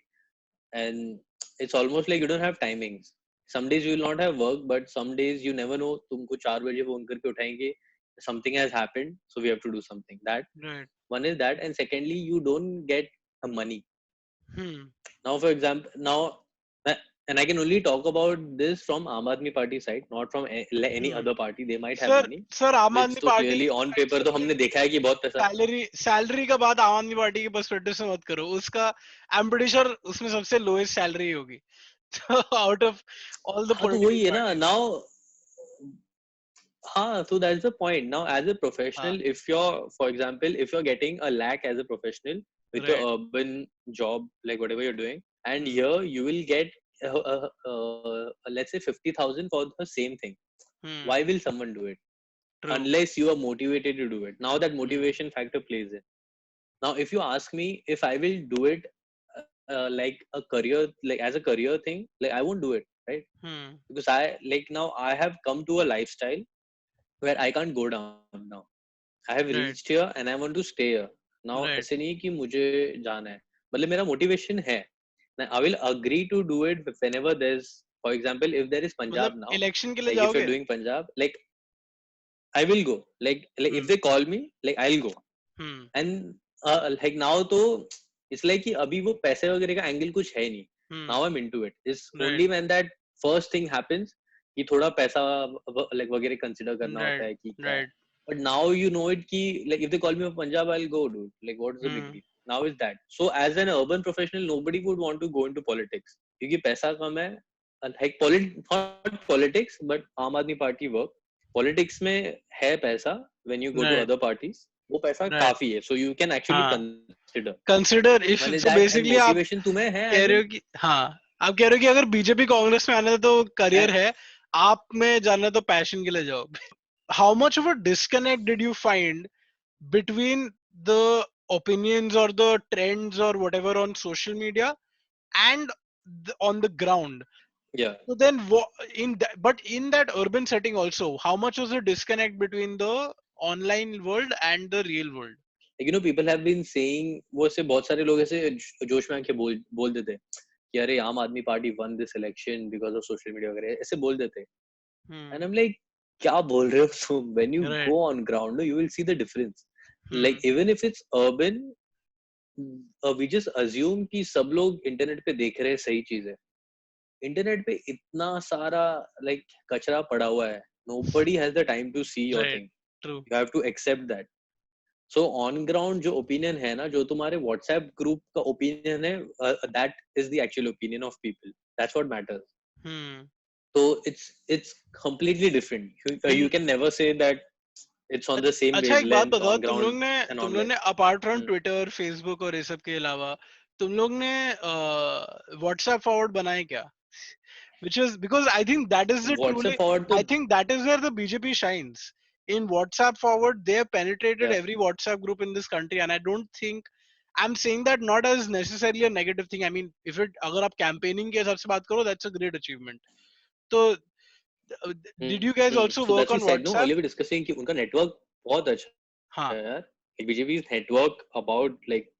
and it's almost like you don't have timings. Some days you will not have work, but some days you never know. तुमको 4 बजे phone करके उठाएंगे. Something has happened, so we have to do something. That Right. one is that, and secondly, you don't get the money. Hmm. Now, for example, now, and I can only talk about this from Aam Aadmi party side, not from any Hmm. other party. They might have sir money, sir आम which आदमी तो party clearly on paper तो हमने देखा है कि बहुत पैसा. सैलरी का बात आम आदमी पार्टी के पर्सपेक्टिव से मत करो. उसका आई एम प्रीटी श्योर उसमें सबसे लोएस्ट सैलरी होगी. आउट ऑफ ऑल द हाँ तो पॉलिटिकल वही है ना. Parties. Now So that's the point. Now, as a हाँ, professional, if you're, for example, if you're getting a lakh as a professional with your right. urban job, like whatever you're doing, and Hmm. here you will get, let's say 50,000 for the same thing. Why Hmm. will someone do it? True. Unless you are motivated to do it. Now that Hmm. motivation factor plays in. Now, if you ask me if I will do it like a career, like as a career thing, like I won't do it, right? Hmm. Because I like now I have come to a lifestyle where I can't go down now. I have reached Right. here and I want to stay here. Now ऐसे Right. नहीं कि मुझे जाना है, मतलब मेरा motivation है. Now, I will agree to do it whenever there's, for example, if there is मतलब Punjab now, इलेक्शन के लिए like if you're जाओगे? doing Punjab, like I will go. Like if Hmm. they call me, like I'll go. Hmm. And like now तो it's like कि अभी वो पैसे वगैरह का एंगल कुछ है नहीं. Hmm. Now I'm into it. It's Right. only when that first thing happens कि थोड़ा पैसा like वगैरह consider करना होता Right. है कि क्या है. Right. But now you know it कि like if they call me from Punjab, I'll go, dude. Like what is the big Hmm. deal? Now is that. So as an urban professional, nobody would want to go into politics क्योंकि पैसा कम है. Like not politics, but आम आदमी party work. Politics में है पैसा when you go to Right. other parties. वो पैसा Right. काफी है. So you can actually हाँ. consider. Consider One if is so that, and basically आप motivation तुम्हें है as कह in रहे हो कि हाँ, आप कह रहे हो कि अगर बीजेपी कांग्रेस में आना है तो करियर है, आप में जाना है तो पैशन के लिए जाओ. How much of a disconnect did you find between the opinions or the trends or whatever on social media and on the ground? yeah. So then but in that urban setting also, how much was the disconnect between the online world and the real world? Like, people have been saying वो ऐसे बहुत सारे लोग ऐसे जोश में आके बोल देते हैं कि अरे आम आदमी party won this election because of social media वगैरह ऐसे बोल देते हैं. Hmm. And I'm like क्या बोल रहे हो तुम? When you Right. go on ground, no, you will see the difference. Hmm. Like even if it's urban, we just assume कि सब लोग इंटरनेट पे देख रहे हैं सही चीज है. इंटरनेट पे इतना सारा like कचरा पड़ा हुआ है. Nobody has the time to see your Right. thing. True. You have to accept that. So on ground जो ओपिनियन है ना, जो तुम्हारे व्हाट्सएप ग्रुप का ओपिनियन है, that is the actual opinion of people. That's what matters. Hmm. तो it's completely different. You In can never say that it's on the same अच्छा एक बात वेवलेंथ बताओ, ऑन ग्राउंड एंड तुम लोग online. ने अपार्ट फ्रॉम ट्विटर फेसबुक और ये सब के अलावा तुम लोग ने व्हाट्सएप फॉरवर्ड बनाए क्या? Which is because I think that is the WhatsApp truly, forward तो I think that is where the BJP shines. In WhatsApp forward, they have penetrated या every WhatsApp group in this country, and I don't think I'm saying that not as necessarily a negative thing. I mean, if it अगर आप campaigning के हिसाब से बात करो, that's a great achievement. So, did you guys also so work that's we on said no WhatsApp? Earlier discussing कि उनका network बहुत अच्छा है यार. हाँ, BJP network about like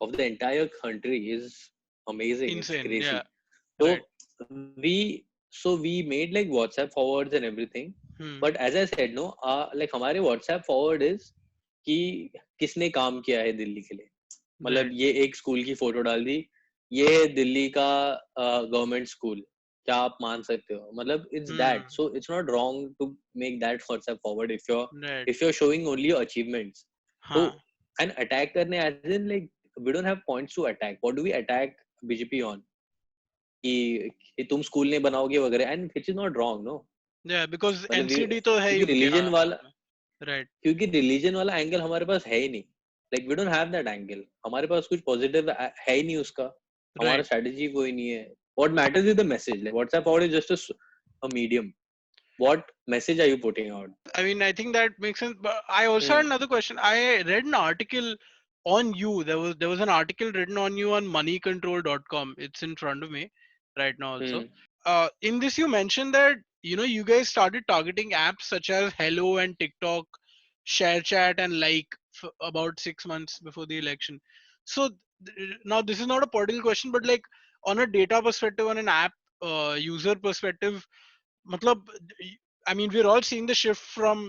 of the entire country is amazing. It's insane. crazy. Yeah, So right. we made like WhatsApp forwards and everything. Hmm. But as I said, no, like हमारे WhatsApp forward is कि किसने काम किया है दिल्ली के लिए. मतलब Right. ये एक स्कूल की फोटो डाल दी, ये दिल्ली का गवर्नमेंट स्कूल, क्या आप मान सकते हो? मतलब it's Hmm. that. So it's not wrong to make that WhatsApp forward Right. if you're showing only your achievements. तो हाँ. and attack करने as in like we don't have points to attack. What do we attack BJP on? कि तुम school नहीं बनाओगे वगैरह, and which is not wrong no. Yeah, because मतलब NCD तो है ही क्योंकि उनके रिलीजन वाला, हाथ में. Right. क्योंकि रिलीजन वाला एंगल हमारे पास है ही नहीं. Like we don't have that angle. हमारे पास कुछ पॉजिटिव है ही नहीं उसका. हमारा Right. स्ट्रेटजी कोई नहीं है. What matters is the message. Like WhatsApp forward is just a medium. What message are you putting out? I mean, I think that makes sense. But I also had another question. I read an article on you. There was an article written on you on moneycontrol.com. It's in front of me right now also. In this you mentioned that you guys started targeting apps such as Hello and TikTok, ShareChat and Like about 6 months before the election. So now this is not a political question, but like on a data perspective, on an app user perspective, matlab, I mean, we're all seeing the shift from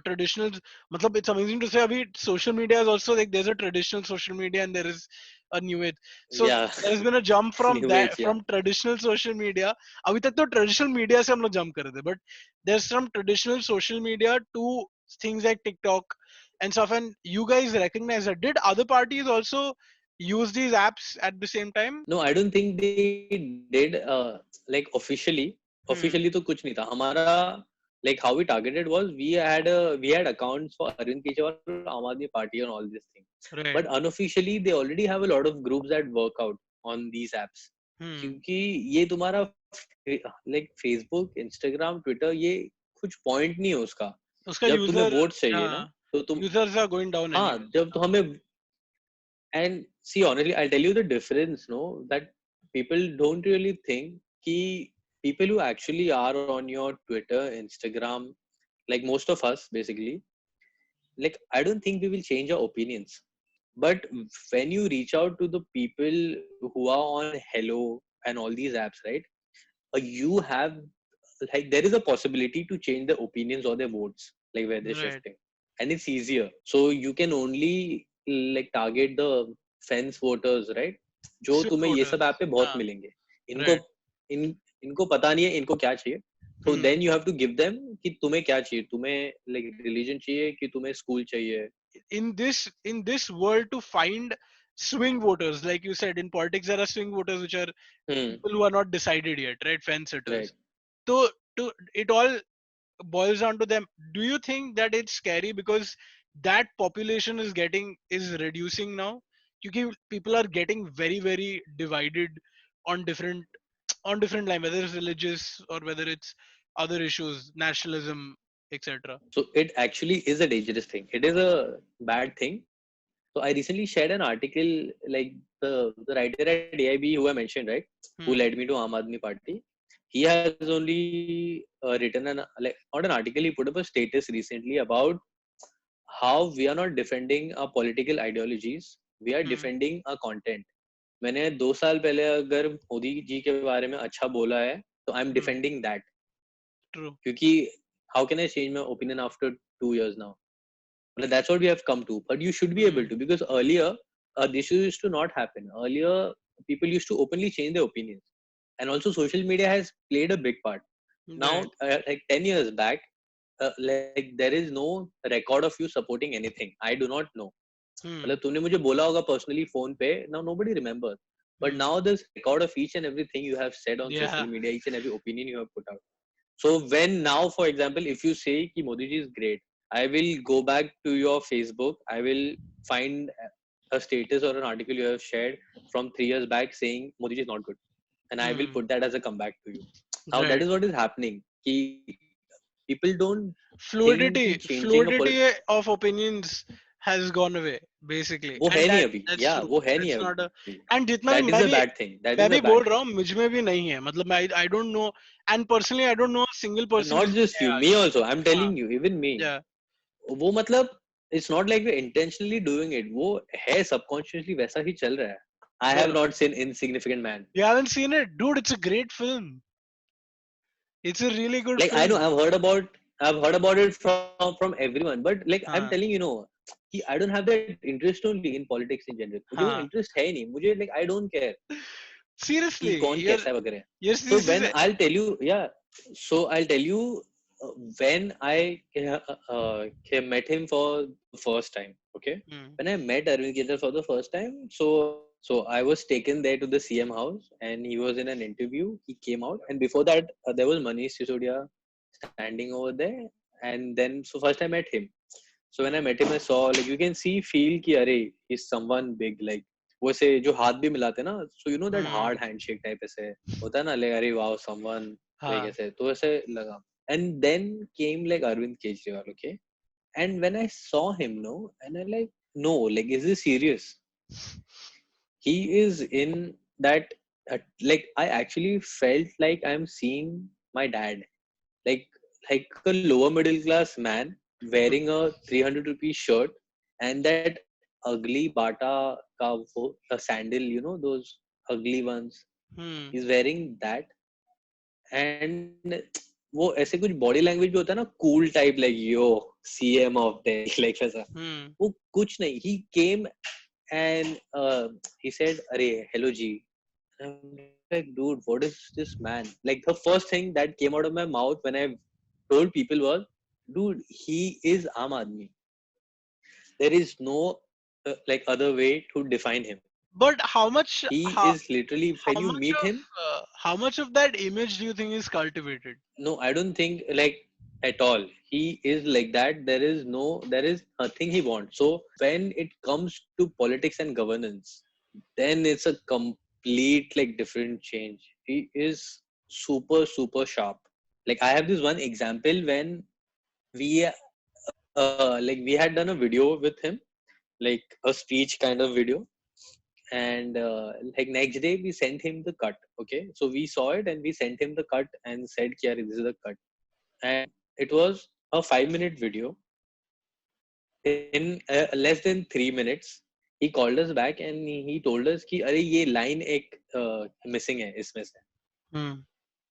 traditional. Matlab, it's amazing to say. Abhi, social media is also like there's a traditional social media and there is a new age. So या there has been a jump from new that age yeah. from traditional social media. अभी तक तो traditional media से हम लोग jump कर रहे थे, but there's some traditional social media to things like TikTok and stuff. And you guys recognize that. Did other parties also use these apps at the same time? No, I don't think they did like officially. Hmm. Officially तो कुछ नहीं था हमारा. like how we targeted was we had accounts for Arvind Kejriwal, Aam Aadmi Party, and all these things. But Right. unofficially, they already have a lot of groups that work out on these apps. Hmm. क्योंकि ये तुम्हारा like Facebook, Instagram, Twitter, ये कुछ point नहीं है उसका. उसका जब तुम्हें यूजर, वोट चाहिए ना, हाँ, तो तुम यूजर्स आर गोइंग डाउन हाँ एनीवेज. जब तो हमें. And see, honestly, I'll tell you the difference, no, that people don't really think कि people who actually are on your Twitter, Instagram, like most of us basically, like I don't think we will change our opinions. But when you reach out to the people who are on Hello and all these apps, right? You have, like, there is a possibility to change their opinions or their votes, like where they're Right. shifting, and it's easier. So you can only like target the fence voters, right? जो Swing तुम्हें ये सब voters. App पे बहुत हाँ. मिलेंगे. इनको Right. इन इनको पता नहीं है इनको क्या चाहिए. So Hmm. then you have to give them कि तुम्हें क्या चाहिए. तुम्हें like religion चाहिए कि तुम्हें school चाहिए. In this world, to find swing voters, like you said, in politics there are swing voters, which are Hmm. people who are not decided yet, right? Fence sitters. Right. So to it all boils down to them. Do you think that it's scary because that population is reducing now? Because people are getting very very divided on different line, whether it's religious or whether it's other issues, nationalism, etc. So it actually is a dangerous thing. It is a bad thing. So I recently shared an article, like the writer at AIB who I mentioned, right, who led Hmm. me to Aam Aadmi Party. He has only written like not an article. He put up a status recently about how we are not defending our political ideologies. We are Hmm. defending our content. मैंने 2 साल पहले अगर मोदी जी के बारे में अच्छा बोला है, तो I am Hmm. Defending that. True. क्योंकि how can I change my opinion after 2 years now? Well, that's what we have come to. But you should be able Hmm. to, because earlier this used to not happen. Earlier, people used to openly change their opinions, and also social media has played a big part. Right. Now, like 10 years back, like there is no record of you supporting anything. I do not know. Hmm. मतलब तूने मुझे बोला होगा personally phone पे. Now nobody remembers. But Hmm. now there's record of each and everything you have said on social Yeah. media, each and every opinion you have put out. So when now, for example, if you say कि Modi ji is great, I will go back to your Facebook. I will find a status or an article you have shared from 3 years back saying Modi ji is not good, and I will Hmm. put that as a comeback to you. Now that Right. is what is happening. कि people don't think कि Fluidity, changing a fluidity of opinions has gone away basically, वो है and नहीं that अभी. that's Yeah, true. वो है नहीं That's not अभी. a. And जितना भी That is a bad thing. That मैं is भी a बोल bad रहा thing. हूँ, मुझ में भी नहीं है. मतलब मैं I don't know, and personally I don't know a single person Not जिसमें just है you, me आज. also. I'm हाँ. telling you, even me. Yeah. वो मतलब it's not like we're intentionally doing it. वो है subconsciously वैसा ही चल रहा है. I have Well, not seen Insignificant Man. you haven't seen it, dude. It's a great film. It's a really good Like I know film. I've heard about it from everyone, but like I'm telling हाँ. कि I don't have that interest only in politics in general. मुझे वो हाँ. interest है ही नहीं. मुझे like I don't care कि Seriously, कौन कैसा है वगैरह. yes, So this is when I'll tell you, yeah. So I'll tell you when I met him for the first time. Okay, hmm. when I met Arvind Kejriwal for the first time, so I was taken there to the CM house, and he was in an interview. He came out, and before that, there was Manish Sisodia standing over there, and then so first I met him. So when I met him, I saw, like, you can see, feel कि अरे he's someone big, like वो ऐसे जो हाथ भी मिलाते हैं ना, so you know that Hmm. hard handshake type ऐसे होता है ना, like अरे wow, someone like हाँ. ऐसे, तो ऐसे लगा. And then came like Arvind Kejriwal, okay. And when I saw him, no, and I like, no, like, is this serious? He is in that, like, I actually felt like I'm seeing my dad, like like a lower middle class man wearing a 300 rupee shirt and that ugly bata ka a sandal, those ugly ones. Hmm. He's wearing that, and वो ऐसे कुछ body language भी होता है ना, cool type, like yo CM of Delhi like वैसा. Hmm. वो कुछ नहीं. He came and he said अरे hello ji. I'm like, dude, what is this man? Like, the first thing that came out of my mouth when I told people was, dude, he is Aam Aadmi. There is no like other way to define him. But how much He how is literally, when how you much meet of him, how much of that image do you think is cultivated? no, I don't think like. at all. He is like that. There is nothing he wants. So when it comes to politics and governance, then it's a complete like different change. He is super sharp. Like I have this one example when we like we had done a video with him, like a speech kind of video, and like next day we sent him the cut. Okay, so we saw it and we sent him the cut and said, "Kya, this is the cut." And it was a 5 minute video. In less than 3 minutes, he called us back and he told us कि अरे ये line एक missing है इसमें से. Hmm.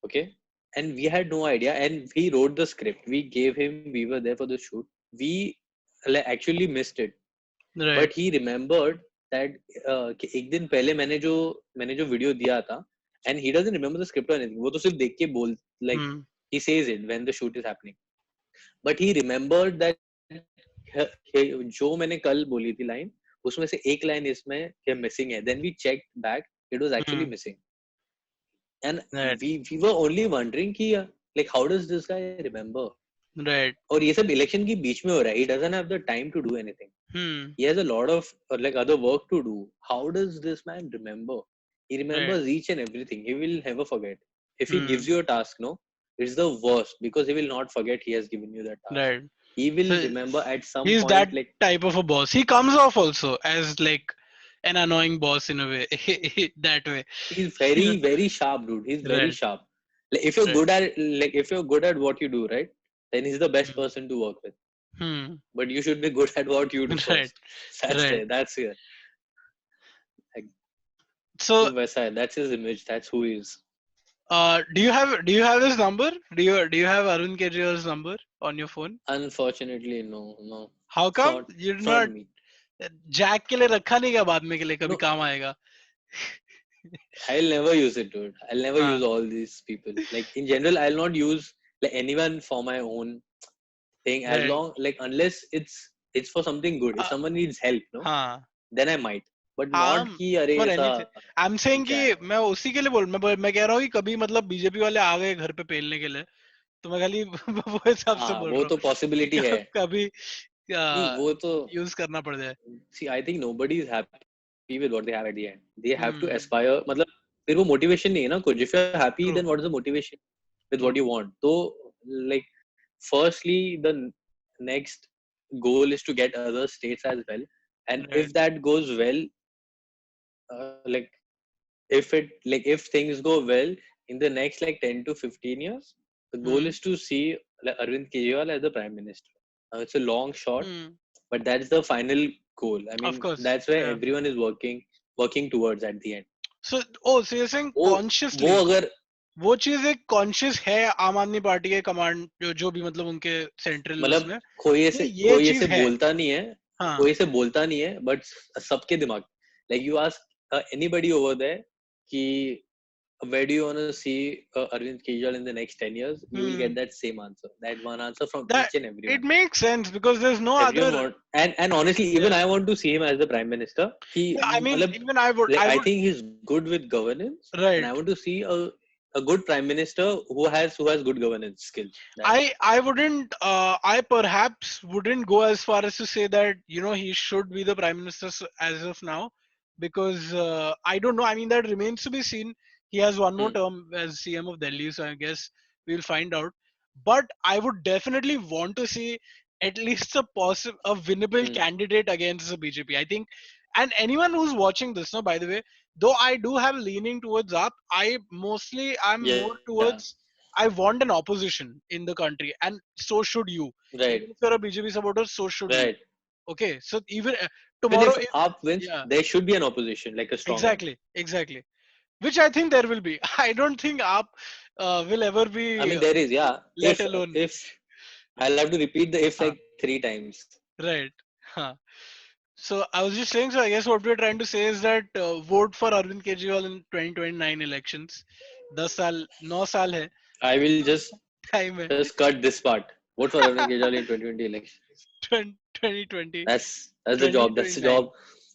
Okay, and we had no idea, and he wrote the script. We gave him. We were there for the shoot. We like, actually missed it, Right. but he remembered that कि एक दिन पहले मैंने जो video दिया था, and he doesn't remember the script or anything. वो तो सिर्फ देख के बोल like Hmm. he says it when the shoot is happening. But he remembered that जो मैंने कल बोली थी लाइन, उसमें से एक लाइन इसमें मिसिंग है. Then we checked back, it was actually Hmm. missing. And Right. we were only wondering कि like how does this guy remember? Right. और ये सब इलेक्शन के बीच में हो रहा है. He doesn't have the time to do anything. Hmm. He has a lot of like other work to do. How does this man remember? He Right. remembers each and everything. He will never forget. If he gives Hmm. you a task, no, it's the worst because he will not forget he has given you that task. Right. He will So remember at some he's that point like type of a boss. He comes off also as like an annoying boss in a way. That way. he's You know. very sharp, dude. He's very Right. sharp. Like if you're Right. good at if you're good at what you do, right, then he's the best Hmm. person to work with. Hmm. But you should be good at what you do Right. first. That's Right. it. That's it. Like So, वैसा है. That's his image. That's who he is. do you have his number? Do you have Arun Kejriwal's number on your phone? Unfortunately, no, no. How It's come not. you did It's not not me. Jack के लिए रखा नहीं क्या बाद में के लिए कभी No, काम आएगा? I'll never use it, dude. I'll never हाँ. use all these people. Like in general, I'll not use like anyone for my own thing as Right. long like unless it's for something good. If Uh, someone needs help, no, हाँ. then I might. But not हाँ. कि अरे For ऐसा anything. I'm saying क्या कि है. मैं उसी के लिए मैं कह रहा हूँ कि कभी मतलब बीजेपी वाले आ गए घर पे पेलने के लिए तो मैं खाली वो हिसाब से हाँ बोल वो रहा तो पॉसिबिलिटी है. हूँ कभी नहीं वो तो यूज करना पड़ जाए. see I think nobody is happy with what they have at the end. They have to Hmm. aspire. मतलब फिर वो motivation नहीं है ना कुछ. If you're happy, then True. what is the motivation with what True. you want? So like firstly the next goal is to get other states as well, and Right. if that goes well, like if things go well in the next like 10 to 15 years, the goal Hmm. is to see like Arvind Kejriwal as the prime minister. It's a long shot, Hmm. but that's the final goal. I mean Of course. that's where Yeah. everyone is working towards at the end. So you're saying वो वो consciously अगर वो चीज एक conscious है आम आदमी party के कमांड जो भी मतलब उनके सेंट्रल मतलब उसमें कि ये कोई चीज ऐसे है. बोलता नहीं है, हाँ. कोई ऐसे बोलता नहीं है, बट सबके दिमाग like you ask anybody over there कि where do you want to see Arvind Kejriwal in the next 10 years, you will Hmm. get that same answer, that one answer from That each and it everyone. makes sense because there's no Everyone other. want, and honestly even Yeah. I want to see him as the prime minister. He Yeah. I mean, मतलब even I would. like I I would. think he's good with governance, and I Right. want to see a good prime minister who has good governance skills. That's it. I wouldn't I perhaps wouldn't go as far as to say that he should be the prime minister as of now because I don't know. I mean that remains to be seen. He has one more Hmm, term as CM of Delhi, so I guess we'll find out. But I would definitely want to see at least a winnable hmm, candidate against the BJP. I think, and anyone who's watching this, no, by the way, though I do have leaning towards up, I'm yeah, more towards I want an opposition in the country, and so should you. right, Even if you're a BJP supporter, so should right. you. Okay, so even Even tomorrow, if if AAP wins, yeah, there should be an opposition, like a strong one. exactly, which I think there will be. I don't think AAP will ever I be mean, there is, yeah. let alone. If I'll have to repeat the if Huh, like three times. right. Huh. So I was just saying. So I guess what we're trying to say is that vote for Arvind Kejriwal in 2029 elections. 10 साल 9 साल है. I will तो just time है. cut this part. Vote for Arvind Kejriwal in 2020 election. 2020 That's the job. That's the 2029. job.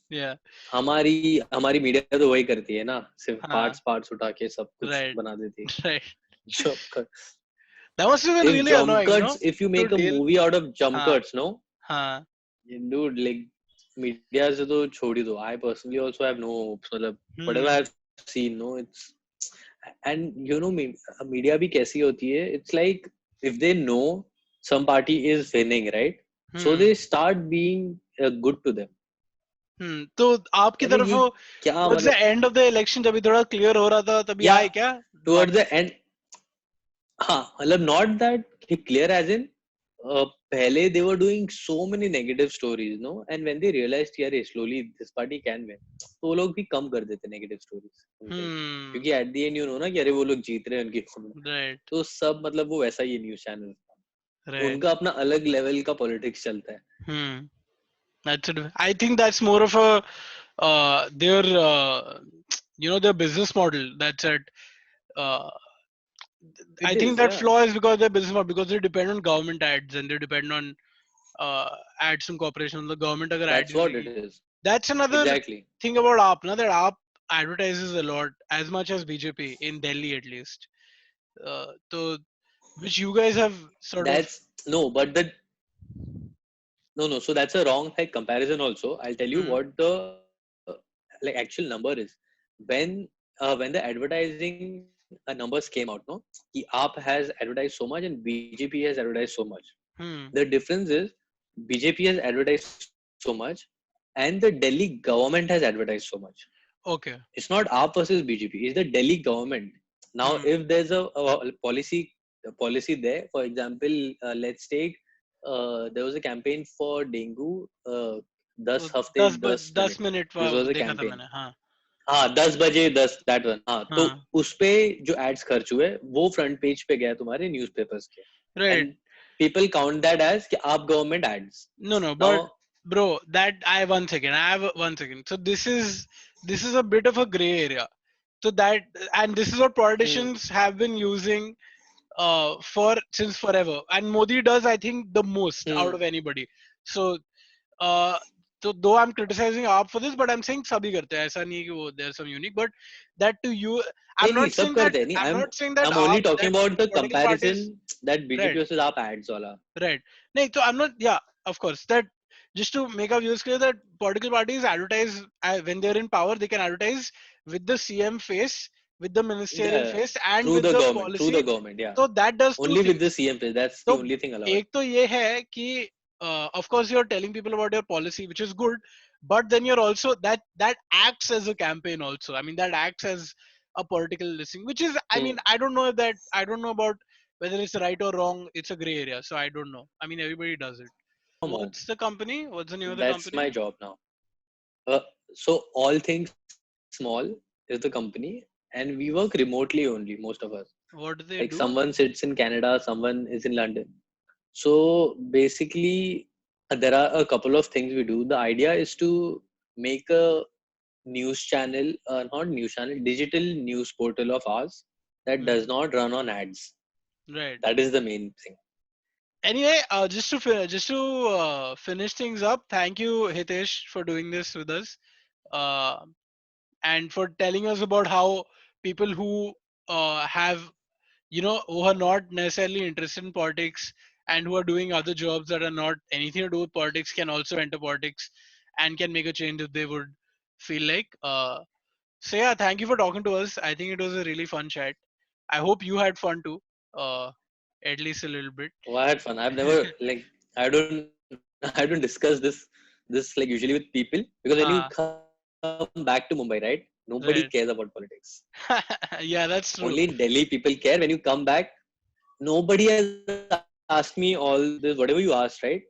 Yeah. हमारी हमारी media तो वही करती है ना, सिर्फ हाँ. पार्ट्स पार्ट्स उठा के सब कुछ Right. बना देती है. Right. Job कर. That must have been If really jump annoying, cuts, no? if you To make a deal. movie out of jump Huh. cuts, no, Huh. dude, like media से तो छोड़ ही दो. I personally also have no hopes. मतलब whatever Hmm. I've seen, no, it's and you know me, media भी कैसी होती है? It's like if they know some party is winning, right? So Hmm. they start being good to them. तो आपकी अरे तरफ ये वो क्या towards the मतलब end of the election जब ये थोड़ा क्लियर हो रहा था तभी या आए क्या towards the वापस? end हाँ मतलब not that clear as in पहले they were doing so many negative stories no and when they realized यार slowly this party can win तो वो लोग भी कम कर देते negative stories उनके Hmm. क्योंकि at the end you know ना कि अरे वो लोग जीत रहे हैं उनकी Right. तो सब मतलब वो वैसा ही न्यूज चैनल Right. उनका अपना अलग लेवल का पॉलिटिक्स चलता है Hmm. That's it. I think that's more of a their their business model. That's it. Uh, I it think is that yeah flaw is because their business model because they depend on government ads and they depend on ads and corporation. The government अगर ad that's नहीं what it देगी. is That's another exactly thing about AAP. That AAP advertises a lot as much as BJP in Delhi at least. So which you guys have sort of. that's no but the no so that's a wrong like comparison also I'll tell you Hmm, what the like actual number is when when the advertising numbers came out no ki aap has advertised so much and BJP has advertised so much hmm, the difference is BJP has advertised so much and the Delhi government has advertised so much okay. it's not AAP versus BJP it's the Delhi government now Hmm. if there's a policy there for example let's take there was a campaign for dengue 10 वो हफ्ते 10 minute 10 minute this was a देखा था campaign मैंने हाँ हाँ 10 बजे 10 that one हाँ तो हाँ उस पे जो एड्स खर्च हुए वो फ्रंट पेज पे गया तुम्हारे न्यूज़पेपर्स के right. And people count that as कि आप government ads No, now but bro, that I 1 second. I have 1 second. So this is a bit of a gray area. So that and this is what politicians have been using for since forever. And Modi does, I think, the most out of anybody. So uh, so though I'm criticizing AAP for this, but I'm saying सभी करते हैं. ऐसा नहीं है कि वो there's some unique, but that to you, नहीं I'm नहीं not सब saying that करते हैं नहीं I'm I am not saying that only AAP talking that about the political comparison parties that right. BJP versus आप एड्स वाला Right. No, so I'm not. Yeah, of course. That just to make our viewers clear that political parties advertise when they're in power, they can advertise with the CM face, with the ministerial yeah face, and with the through the policy. government yeah So that does two only with the things. CM page that's the तो only thing allowed एक तो ये है कि of course you're telling people about your policy, which is good, but then you're also that acts as a campaign also. I mean that acts as a political listing, which is I mean I don't know about whether it's right or wrong. It's a gray area, so I don't know. I mean everybody does it. come on What's the company? What's the name of the that's company? my job now so all things small is the company and we work remotely only most of us What do like they do? someone sits in Canada someone is in London so basically there are a couple of things we do the idea is to make a news channel not news channel digital news portal of ours that does Hmm. not run on ads Right. that is the main thing Anyway, just to finish things up, thank you Hitesh for doing this with us. Uh, and for telling us about how people who have who are not necessarily interested in politics and who are doing other jobs that are not anything to do with politics can also enter politics and can make a change if they would feel like so yeah, thank you for talking to us. I think it was a really fun chat. I hope you had fun too, uh, at least a little bit. oh, I had fun I've never like I don't discuss this like usually with people because when you Huh, come back to Mumbai right nobody cares about politics right. Yeah, that's only true. in Delhi people care when you come back nobody has asked me all this whatever you asked right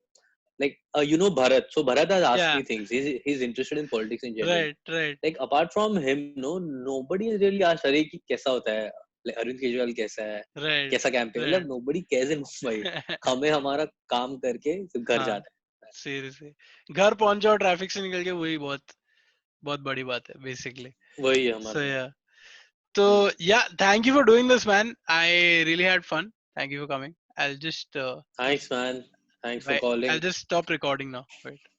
like you know Bharat so Bharat has asked me things Yeah, he's interested in politics in general right, right. like apart from him no nobody has really asked अरे कि कैसा होता है like Arvind Kejriwal कैसा है Right, कैसा campaign right. मतलब nobody cares in Mumbai हमें हमारा काम करके सिर्फ घर हाँ, जाना है सीरियसली घर पहुंच जाओ ट्रैफिक से निकल के वही बहुत बहुत बड़ी बात है बेसिकली वही है सो हमारा या तो या thank you for doing this man I really had fun thank you for coming I'll just thanks man thanks for calling I'll just stop recording now. Wait.